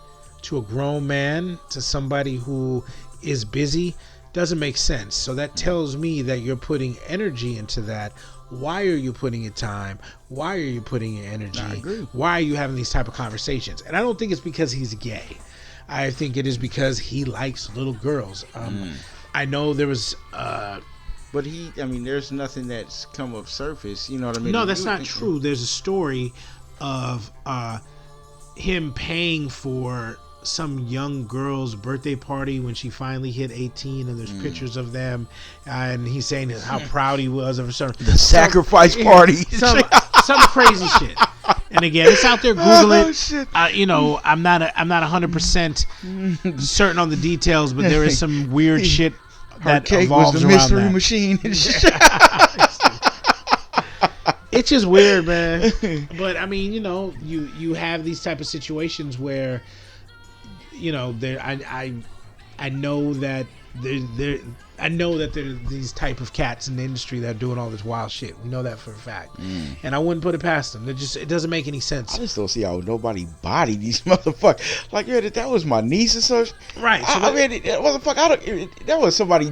to a grown man, to somebody who is busy, doesn't make sense. So that tells me that you're putting energy into that. Why are you putting your time? Why are you putting your energy? I agree. Why are you having these type of conversations? And I don't think it's because he's gay. I think it is because he likes little girls. I know there was... but there's nothing that's come up surface. You know what I mean? No, that's not true. There's a story of him paying for some young girl's birthday party when she finally hit 18, and there's pictures of them, and he's saying how proud he was of her. The sacrifice party. Some crazy shit. And again, it's out there. Google it. I'm not 100% certain on the details, but there is some weird shit that evolves around mystery that. Machine. It's just weird, man. But I mean, you have these type of situations where, I know that I know that there are these type of cats in the industry that are doing all this wild shit. We know that for a fact. And I wouldn't put it past them. It doesn't make any sense. I just don't see how nobody bodied these motherfuckers. Like, that was my niece or something. Right. So that was somebody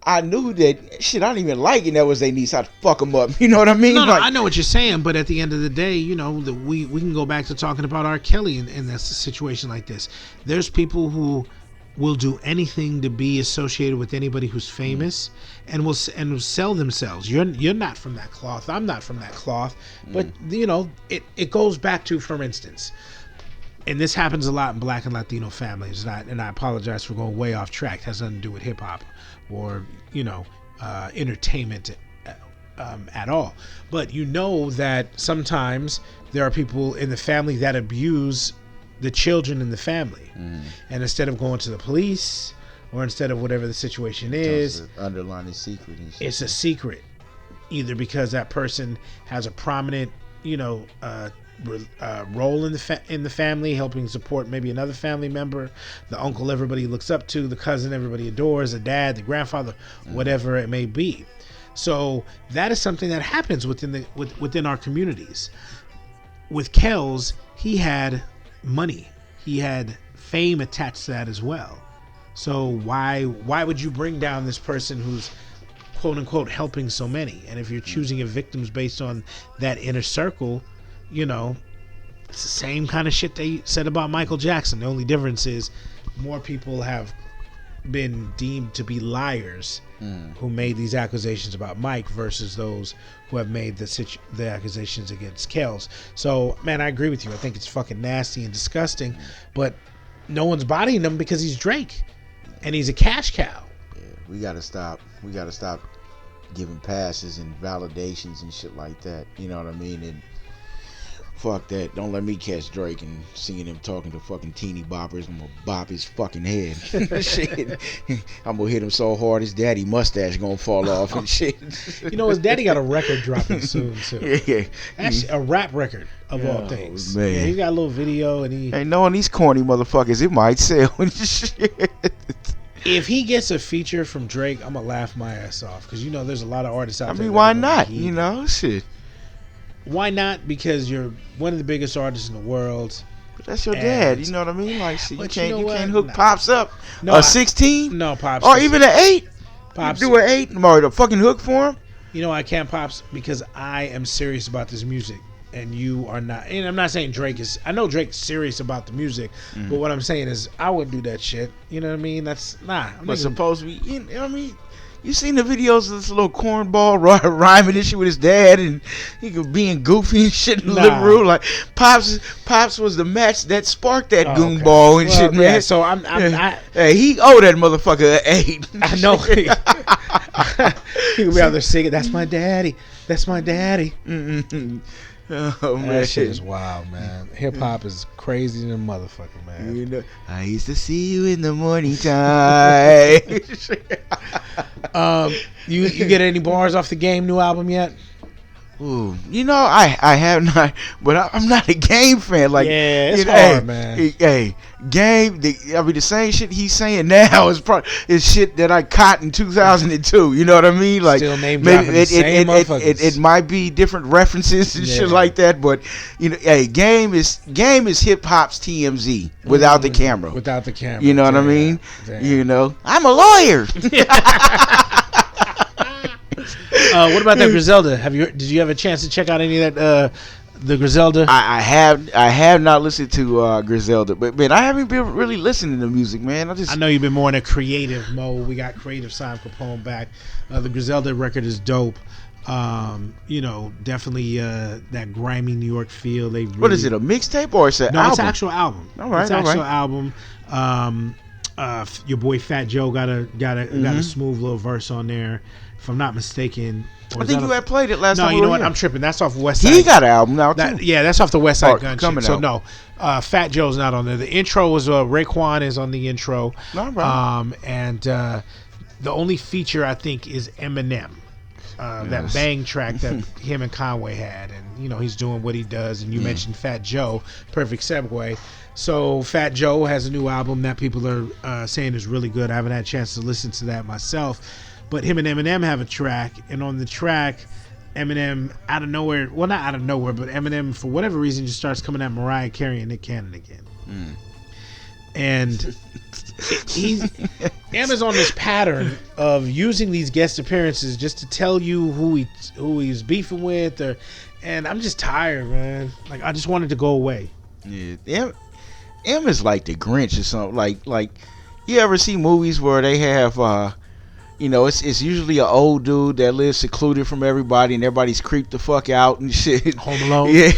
I knew that shit I don't even like, and that was their niece. I'd fuck them up. You know what I mean? No, I know what you're saying, but at the end of the day, we can go back to talking about R. Kelly in this situation like this. There's people who will do anything to be associated with anybody who's famous, and will sell themselves. You're not from that cloth. I'm not from that cloth. But it goes back to, for instance, and this happens a lot in Black and Latino families. And I apologize for going way off track. It has nothing to do with hip hop or entertainment at all. But that sometimes there are people in the family that abuse the children in the family, and instead of going to the police, or instead of whatever the situation is, underlying secret and shit. It's a secret, either because that person has a prominent role in the family, helping support maybe another family member, the uncle everybody looks up to, the cousin everybody adores, the dad, the grandfather, whatever it may be. So that is something that happens within our communities. With Kells, he had money, he had fame attached to that as well. So why would you bring down this person who's quote unquote helping so many? And if you're choosing your victims based on that inner circle, it's the same kind of shit they said about Michael Jackson. The only difference is more people have been deemed to be liars who made these accusations about Mike versus those who have made the accusations against Kells. So, man, I agree with you. I think it's fucking nasty and disgusting, but no one's bodying him because he's Drake and he's a cash cow. Yeah, we gotta stop giving passes and validations and shit like that. You know what I mean? And Fuck that. Don't let me catch Drake and seeing him talking to fucking teeny boppers. I'm gonna bop his fucking head. Shit. I'm gonna hit him so hard his daddy mustache gonna fall off and shit. You know, his daddy got a record dropping soon too. Yeah. Actually, a rap record of all things. Man. Yeah, he got a little video and he. Hey, knowing these corny motherfuckers, it might sell and shit. If he gets a feature from Drake, I'm gonna laugh my ass off because you know there's a lot of artists out there. I mean, why not? You know, shit. Why not? Because you're one of the biggest artists in the world. But that's your dad. You know what I mean? Like, shit, you can't hook Pops up. No, a 16? No, Pops. Or even an 8? Pops. You do an 8 or the fucking hook for him? You know I can't, Pops, because I am serious about this music. And you are not. And I'm not saying Drake is. I know Drake's serious about the music. But what I'm saying is I wouldn't do that shit. You know what I mean? That's, nah. But supposed to be, you know what I mean? You seen the videos of this little cornball rhyming this shit with his dad, and he could being goofy and shit in the living room. Like Pops was the match that sparked that goonball and shit, man. Yeah, so hey, he owe that motherfucker an 8. I know. He could be out there singing, "That's my daddy. That's my daddy." Mm-hmm. Oh man, that shit is wild, man. Hip hop is crazy than a motherfucker, man. You know, I used to see you in the morning time. You get any bars off the Game new album yet? Ooh, you know, I have not, but I'm not a Game fan. Like, yeah, it's hard, man. Hey, Game, the same shit he's saying now is shit that I caught in 2002. You know what I mean? Like, still name dropping the same motherfuckers. It might be different references and shit like that, but you know, hey, Game is hip hop's TMZ without the camera. Without the camera. You know what I mean? You know, I'm a lawyer. What about that Griselda? Did you have a chance to check out any of that the Griselda? I have not listened to Griselda, but man, I haven't been really listening to music, man. I know you've been more in a creative mode. We got creative Simon Capone back. The Griselda record is dope. You know, definitely that grimy New York feel. What is it? A mixtape or it's an album? No, it's an actual album. All right, it's an actual album. Your boy Fat Joe got a smooth little verse on there. If I'm not mistaken. I think you had played it last time. No, you know what? I'm tripping. That's off West Side. He got an album now, too. Yeah, that's off the West Side Gun coming shit. So, out. no. Fat Joe's not on there. The intro was Raekwon is on the intro. All right. And the only feature, I think, is Eminem. That bang track that him and Conway had. And, you know, he's doing what he does. And you mentioned Fat Joe. Perfect segue. So Fat Joe has a new album that people are saying is really good. I haven't had a chance to listen to that myself. But him and Eminem have a track, and on the track, Eminem out of nowhere, well, not out of nowhere, but Eminem, for whatever reason, just starts coming at Mariah Carey and Nick Cannon again. And Em's on this pattern of using these guest appearances just to tell you who he's beefing with, and I'm just tired, man. Like, I just wanted to go away. Yeah, M is like the Grinch or something. Like you ever see movies where they have you know, it's usually an old dude that lives secluded from everybody, and everybody's creeped the fuck out and shit. Home Alone. Yeah,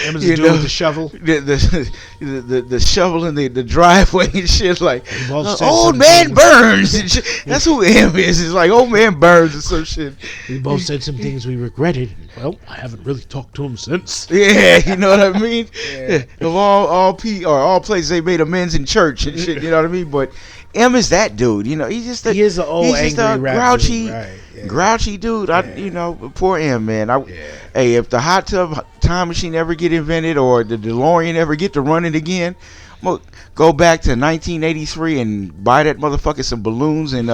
Emma's the dude with the shovel. The shovel in the driveway and shit. Like old man things. Burns. And shit. That's who M is. It's like old man Burns or some shit. We both said some things we regretted. Well, I haven't really talked to him since. Yeah, you know what I mean. Yeah. Of all places, they made amends in church and shit. You know what I mean, but. M is that dude, you know. He is an old angry grouchy, dude, right? Grouchy dude. You know, poor M, man. Hey, if the hot tub time machine ever get invented or the DeLorean ever get to running again, I'm gonna go back to 1983 and buy that motherfucker some balloons and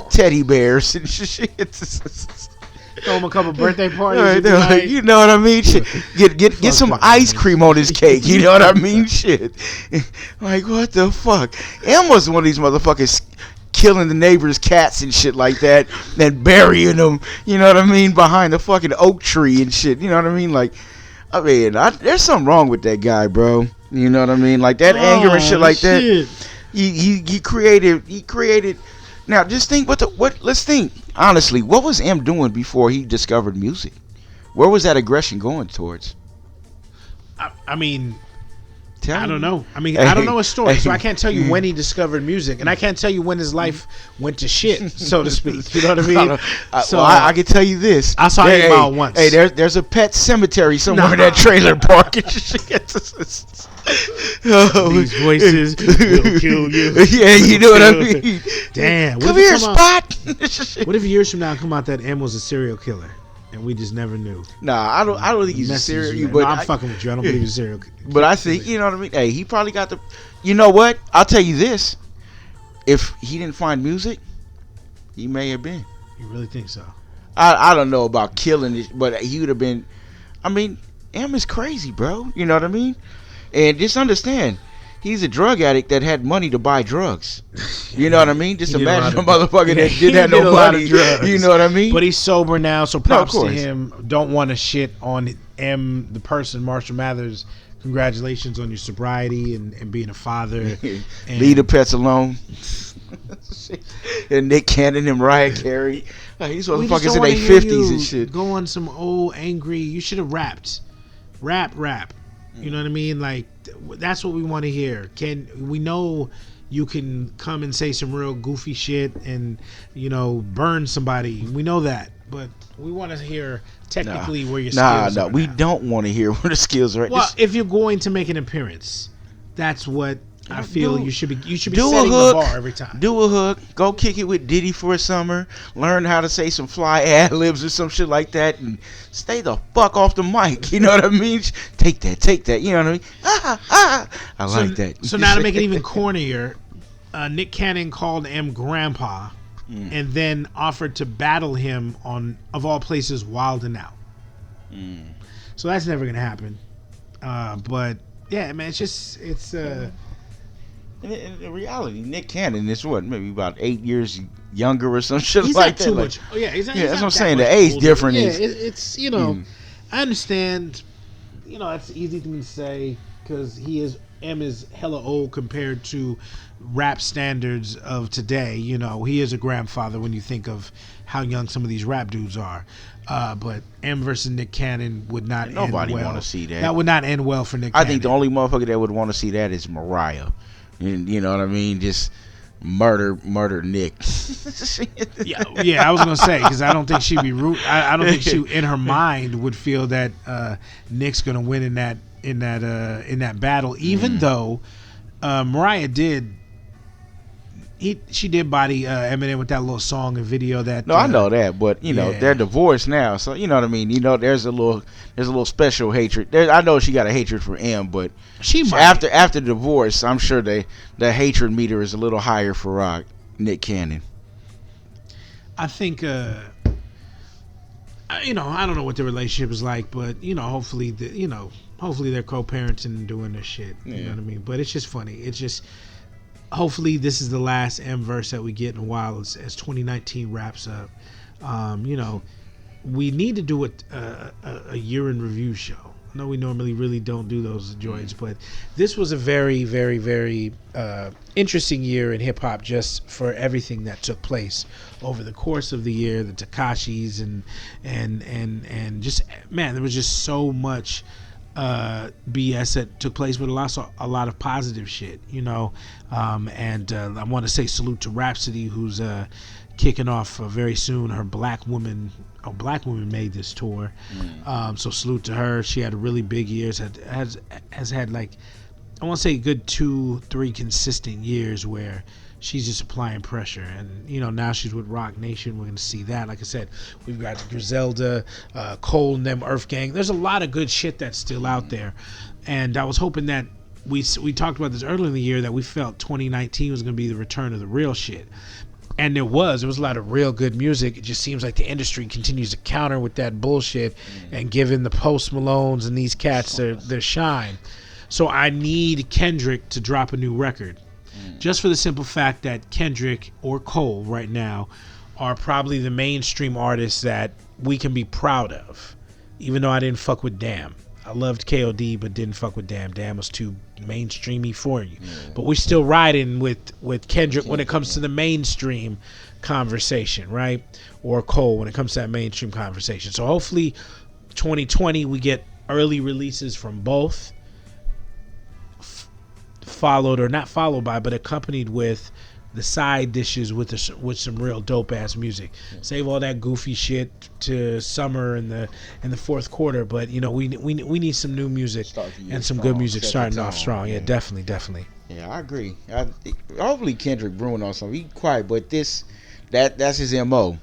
teddy bears and shit. Throw him a couple birthday parties. Like, you know what I mean? Shit. Get some ice cream on his cake. You know what I mean? Shit. Like, what the fuck? M was one of these motherfuckers killing the neighbors' cats and shit like that, and burying them, you know what I mean, behind the fucking oak tree and shit. You know what I mean? Like, I mean, there's something wrong with that guy, bro. You know what I mean? Like, that anger and shit like that. He created. Now, just think let's think honestly. What was M doing before he discovered music? Where was that aggression going towards? I mean, telling I don't you. know. I mean, I don't know his story, so I can't tell you when he discovered music, and I can't tell you when his life went to shit, so to speak. You know what I mean? So well, I can tell you this. I saw 8 Mile once. Hey, there's a pet cemetery somewhere in that trailer park. These voices will kill you. Yeah, you know what I mean? Damn. Come here, Spot. What if years from now come out that M was a serial killer? And we just never knew. Nah, I don't think he's a serial. But I'm fucking with you. I don't believe he's a serial killer. But I think, you know what I mean. Hey, he probably got the. You know what? I'll tell you this: if he didn't find music, he may have been. You really think so? I don't know about killing it, but he would have been. I mean, M is crazy, bro. You know what I mean? And just understand, he's a drug addict that had money to buy drugs. You know what I mean? Just imagine a motherfucker that didn't have no money. You know what I mean? But he's sober now, so props to him. Don't want to shit on M, the person, Marshall Mathers. Congratulations on your sobriety and being a father. And leave the pets alone. And Nick Cannon and Mariah Carey. These motherfuckers in their 50s and shit. Go on some old angry. You should have rapped. Rap. You know what I mean? Like, that's what we want to hear. We know you can come and say some real goofy shit and, you know, burn somebody. We know that. But we want to hear technically where your skills are. We don't want to hear where the skills are. Well, if you're going to make an appearance, that's what I feel you should be. You should be do setting a hook, the bar every time. Do a hook. Go kick it with Diddy for a summer. Learn how to say some fly ad libs or some shit like that, and stay the fuck off the mic. You know what I mean? Take that. You know what I mean? I like that. So now to make it even cornier, Nick Cannon called M Grandpa, and then offered to battle him on, of all places, Wild 'N Out. So that's never gonna happen. But yeah, man, it's. In reality, Nick Cannon is what, maybe about 8 years younger or some shit he's like not that. Too much. Oh yeah, he's not, that's what I'm that saying. much The age older. difference Yeah, is. it's you know, I understand. You know, it's easy to me to say because M is hella old compared to rap standards of today. You know, he is a grandfather when you think of how young some of these rap dudes are. But M versus Nick Cannon would not end well. Nobody want to see that. That would not end well for Nick Cannon. I think the only motherfucker that would want to see that is Mariah. You know what I mean? Just murder Nick. yeah. I was gonna say because I don't think she'd be I don't think she, in her mind, would feel that Nick's gonna win in that battle. Even though Mariah did. She did body Eminem with that little song and video that. No, I know that, but you know they're divorced now, so you know what I mean. You know, there's a little special hatred. I know she got a hatred for M, but after divorce, I'm sure the hatred meter is a little higher for Nick Cannon. I think you know, I don't know what the relationship is like, but you know, hopefully they're co-parenting and doing this shit. You know what I mean? But it's just funny. It's just. Hopefully this is the last M verse that we get in a while as 2019 wraps up. You know, we need to do a year in review show. I know we normally really don't do those joints, but this was a very, very, very interesting year in hip hop just for everything that took place over the course of the year. The Tekashis and just, man, there was just so much BS that took place, but also a lot of positive shit, you know. And I want to say salute to Rhapsody, who's kicking off very soon her Black Woman made this tour. So salute to her. She had a really big year. Has had like, I want to say, a good 2-3 consistent years where she's just applying pressure, and you know, now she's with Rock Nation. We're gonna see that. Like I said, we've got Griselda, Cole and them, Earth Gang. There's a lot of good shit that's still out there, and I was hoping that we talked about this earlier in the year that we felt 2019 was gonna be the return of the real shit, and there was a lot of real good music. It just seems like the industry continues to counter with that bullshit and giving the Post Malones and these cats their shine. So I need Kendrick to drop a new record. Just for the simple fact that Kendrick or Cole right now are probably the mainstream artists that we can be proud of. Even though I didn't fuck with Damn. I loved KOD but didn't fuck with Damn. Damn was too mainstreamy for you. But we're still riding with Kendrick when it comes to the mainstream conversation, right? Or Cole when it comes to that mainstream conversation. So hopefully 2020 we get early releases from both. followed, or not followed by, but accompanied with the side dishes with some real dope ass music. Save all that goofy shit to summer in the fourth quarter, but you know we need some new music and some good music starting off strong. Yeah, definitely. Yeah, I agree. Hopefully Kendrick brewing on something. He quiet, but that's his MO.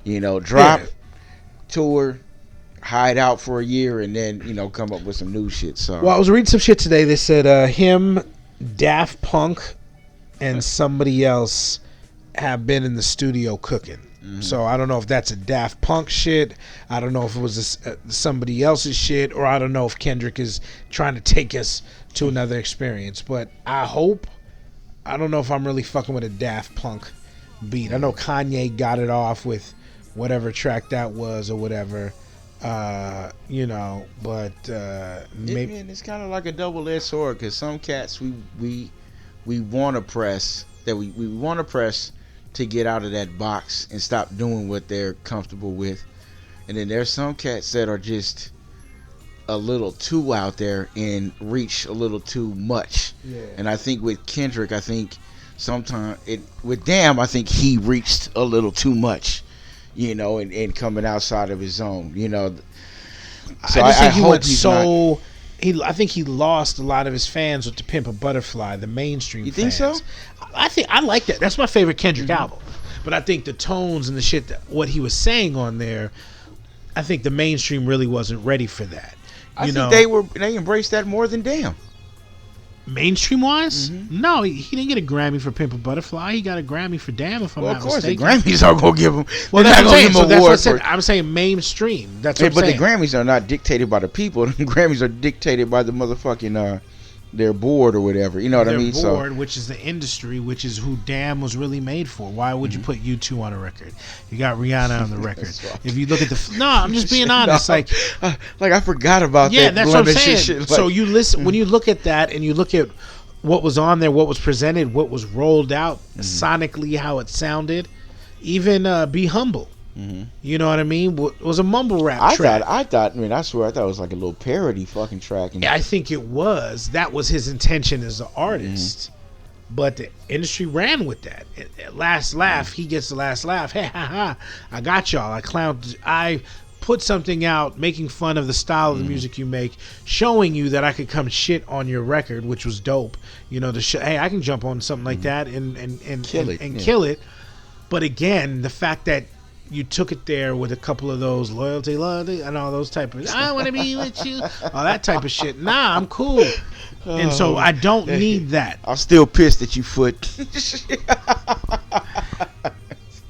You know, drop, tour, hide out for a year, and then come up with some new shit. So well, I was reading some shit today. They said him, Daft Punk, and somebody else have been in the studio cooking. Mm-hmm. So I don't know if that's a Daft Punk shit. I don't know if it was somebody else's shit, or I don't know if Kendrick is trying to take us to another experience. But I don't know if I'm really fucking with a Daft Punk beat. I know Kanye got it off with whatever track that was or whatever. But maybe it's kind of like a double-edged sword, because some cats we want to press to get out of that box and stop doing what they're comfortable with, and then there's some cats that are just a little too out there and reach a little too much. And I think with Kendrick, I think sometimes with Damn, I think he reached a little too much, and coming outside of his zone, So I think he lost a lot of his fans with The Pimp a Butterfly, the mainstream fans. You think so? I think I like that. That's my favorite Kendrick album. But I think the tones and the shit, what he was saying on there, I think the mainstream really wasn't ready for that. I think they embraced that more than Damn. Mainstream wise? Mm-hmm. No, he didn't get a Grammy for Pimp a Butterfly. He got a Grammy for Damn, if I'm not mistaken. Well, of course, the Grammys are going to give him. Well, that's what I'm saying. So that's what I said. I'm saying mainstream. That's what I'm saying. But the Grammys are not dictated by the people. The Grammys are dictated by the motherfucking their board or whatever. You know what I mean? Their board, which is the industry, which is who Damn was really made for. Why would you put U2 on a record? You got Rihanna on the record. If you look at no, I'm just being honest. Like I forgot about that. Yeah, that's what I'm saying. So you listen when you look at that and you look at what was on there, what was presented, what was rolled out sonically, how it sounded. Even Be Humble. Mm-hmm. You know what I mean? It was a mumble rap track. I thought it was like a little parody fucking track. Yeah, I think it was. That was his intention as an artist. Mm-hmm. But the industry ran with that. At last laugh, he gets the last laugh. Hey, ha, ha, I got y'all. I put something out making fun of the style of the music you make, showing you that I could come shit on your record, which was dope. Hey, I can jump on something like that and kill it. But again, the fact that you took it there with a couple of those loyalty, and all those type of, I want to be with you, all that type of shit. Nah, I'm cool. And so I don't need that. I'm still pissed at you, Foot.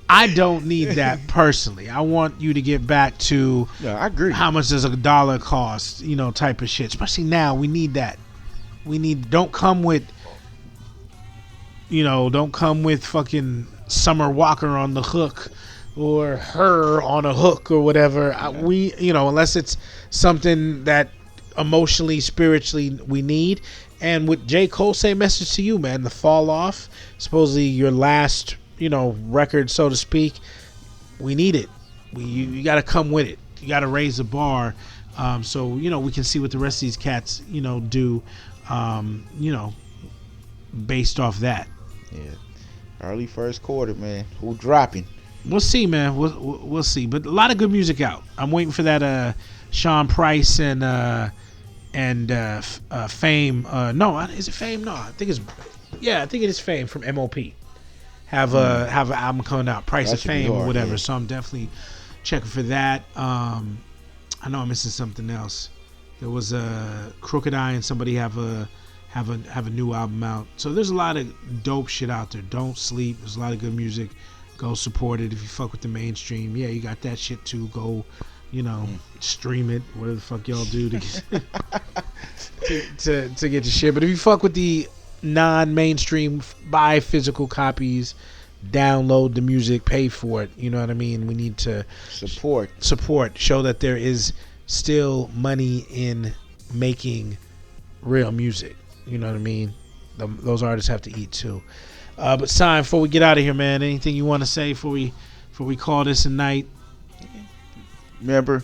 I don't need that personally. I want you to get back to I agree. How much does $1 cost, type of shit. Especially now, we need that. Don't come with fucking Summer Walker on the hook or Her on a hook or whatever. Unless it's something that emotionally, spiritually we need. And with J. Cole, same message to you, man. The Fall Off, supposedly your last record, so to speak. We need it. You got to come with it. You got to raise the bar, so we can see what the rest of these cats do, based off that. Yeah, early first quarter, man. Who dropping? We'll see, man. We'll see. But a lot of good music out. I'm waiting for that Sean Price and Fame. No, is it Fame? No, I think it is Fame from MOP. Have an album coming out, Price of Fame or whatever. Yeah. So I'm definitely checking for that. I know I'm missing something else. There was a Crooked Eye and somebody have a new album out. So there's a lot of dope shit out there. Don't sleep. There's a lot of good music. Go support it. If you fuck with the mainstream, yeah, you got that shit too. Go, stream it. Whatever the fuck y'all do to to get the shit. But if you fuck with the non-mainstream, buy physical copies, download the music, pay for it. You know what I mean? We need to support, show that there is still money in making real music. You know what I mean? Those artists have to eat too. But Sign, before we get out of here, man, anything you want to say before we call this a night? Remember,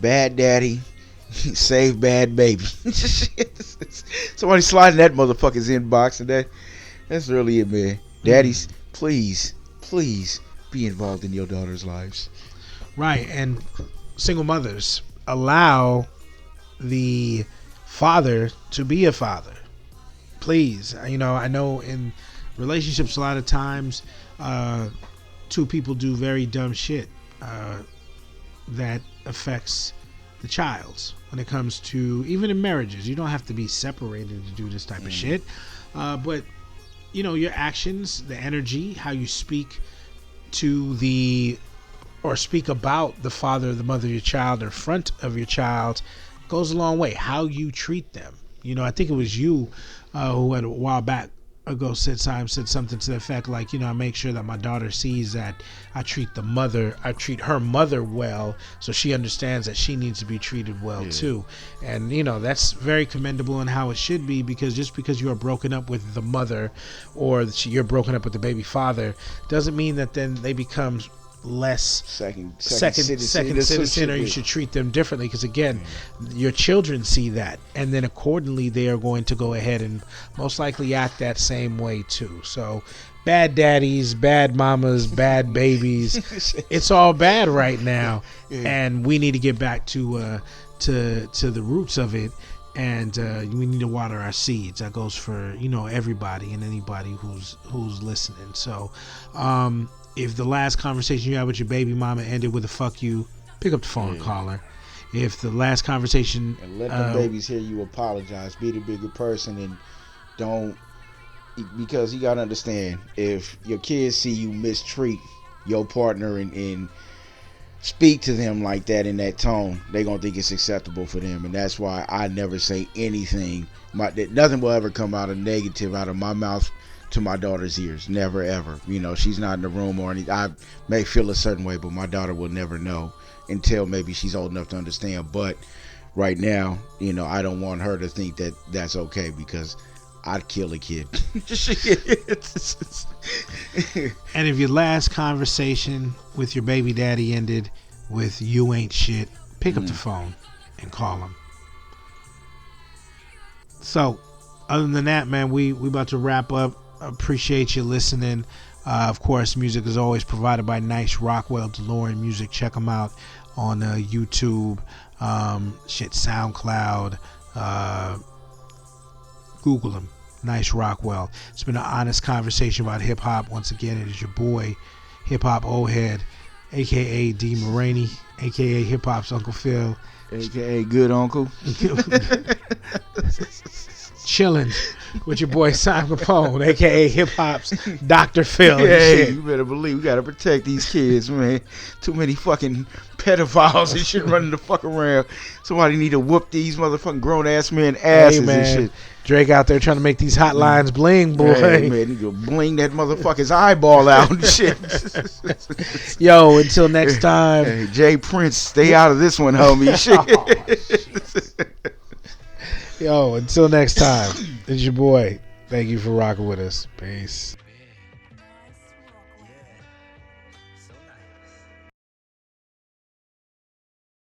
Bad Daddy, save Bad Baby. Somebody sliding that motherfucker's inbox, and that's really it, man. Daddies, please be involved in your daughter's lives. Right, and single mothers, allow the father to be a father. Please, I know in relationships a lot of times two people do very dumb shit that affects the child. When it comes to, even in marriages, you don't have to be separated to do this type of shit, but your actions, the energy, how you speak to or speak about the father or the mother of your child in front of your child goes a long way. How you treat them. I think it was you who had a while back ago said something to the effect like, I make sure that my daughter sees that I treat her mother well, so she understands that she needs to be treated well too. And that's very commendable in how it should be, because just because you are broken up with the mother or you're broken up with the baby father doesn't mean that then they become less second citizen, or you should treat them differently, because again, your children see that, and then accordingly they are going to go ahead and most likely act that same way too. So bad daddies, bad mamas, bad babies, it's all bad right now, and we need to get back to the roots of it, and we need to water our seeds. That goes for everybody and anybody who's listening. So if the last conversation you had with your baby mama ended with a fuck you, pick up the phone and call her. If the last conversation... And let the babies hear you apologize. Be the bigger person, and don't... Because you got to understand, if your kids see you mistreat your partner and speak to them like that in that tone, they're going to think it's acceptable for them. And that's why I never say anything. Nothing will ever come out of negative out of my mouth to my daughter's ears. Never ever. She's not in the room or anything. I may feel a certain way, but my daughter will never know until maybe she's old enough to understand. But right now, I don't want her to think that that's okay, because I'd kill a kid. And if your last conversation with your baby daddy ended with "you ain't shit," pick up the phone and call him. So other than that, man, we about to wrap up. Appreciate you listening. Of course, music is always provided by Nice Rockwell DeLorean Music. Check them out on YouTube, SoundCloud, Google them. Nice Rockwell. It's been an honest conversation about hip hop. Once again, it is your boy, Hip Hop Old Head, aka D Moraney, aka Hip Hop's Uncle Phil, aka Good Uncle. Chilling with your boy Simon Capone, aka Hip Hop's Dr. Phil. Hey, you better believe we gotta protect these kids, man. Too many fucking pedophiles and shit running the fuck around. Somebody need to whoop these motherfucking grown ass men asses and shit. Drake out there trying to make these hotlines bling, boy. Hey, man, you go bling that motherfucker's eyeball out and shit. Yo, until next time. Hey, Jay Prince, stay out of this one, homie. Shit. Yo, until next time, it's your boy. Thank you for rocking with us. Peace.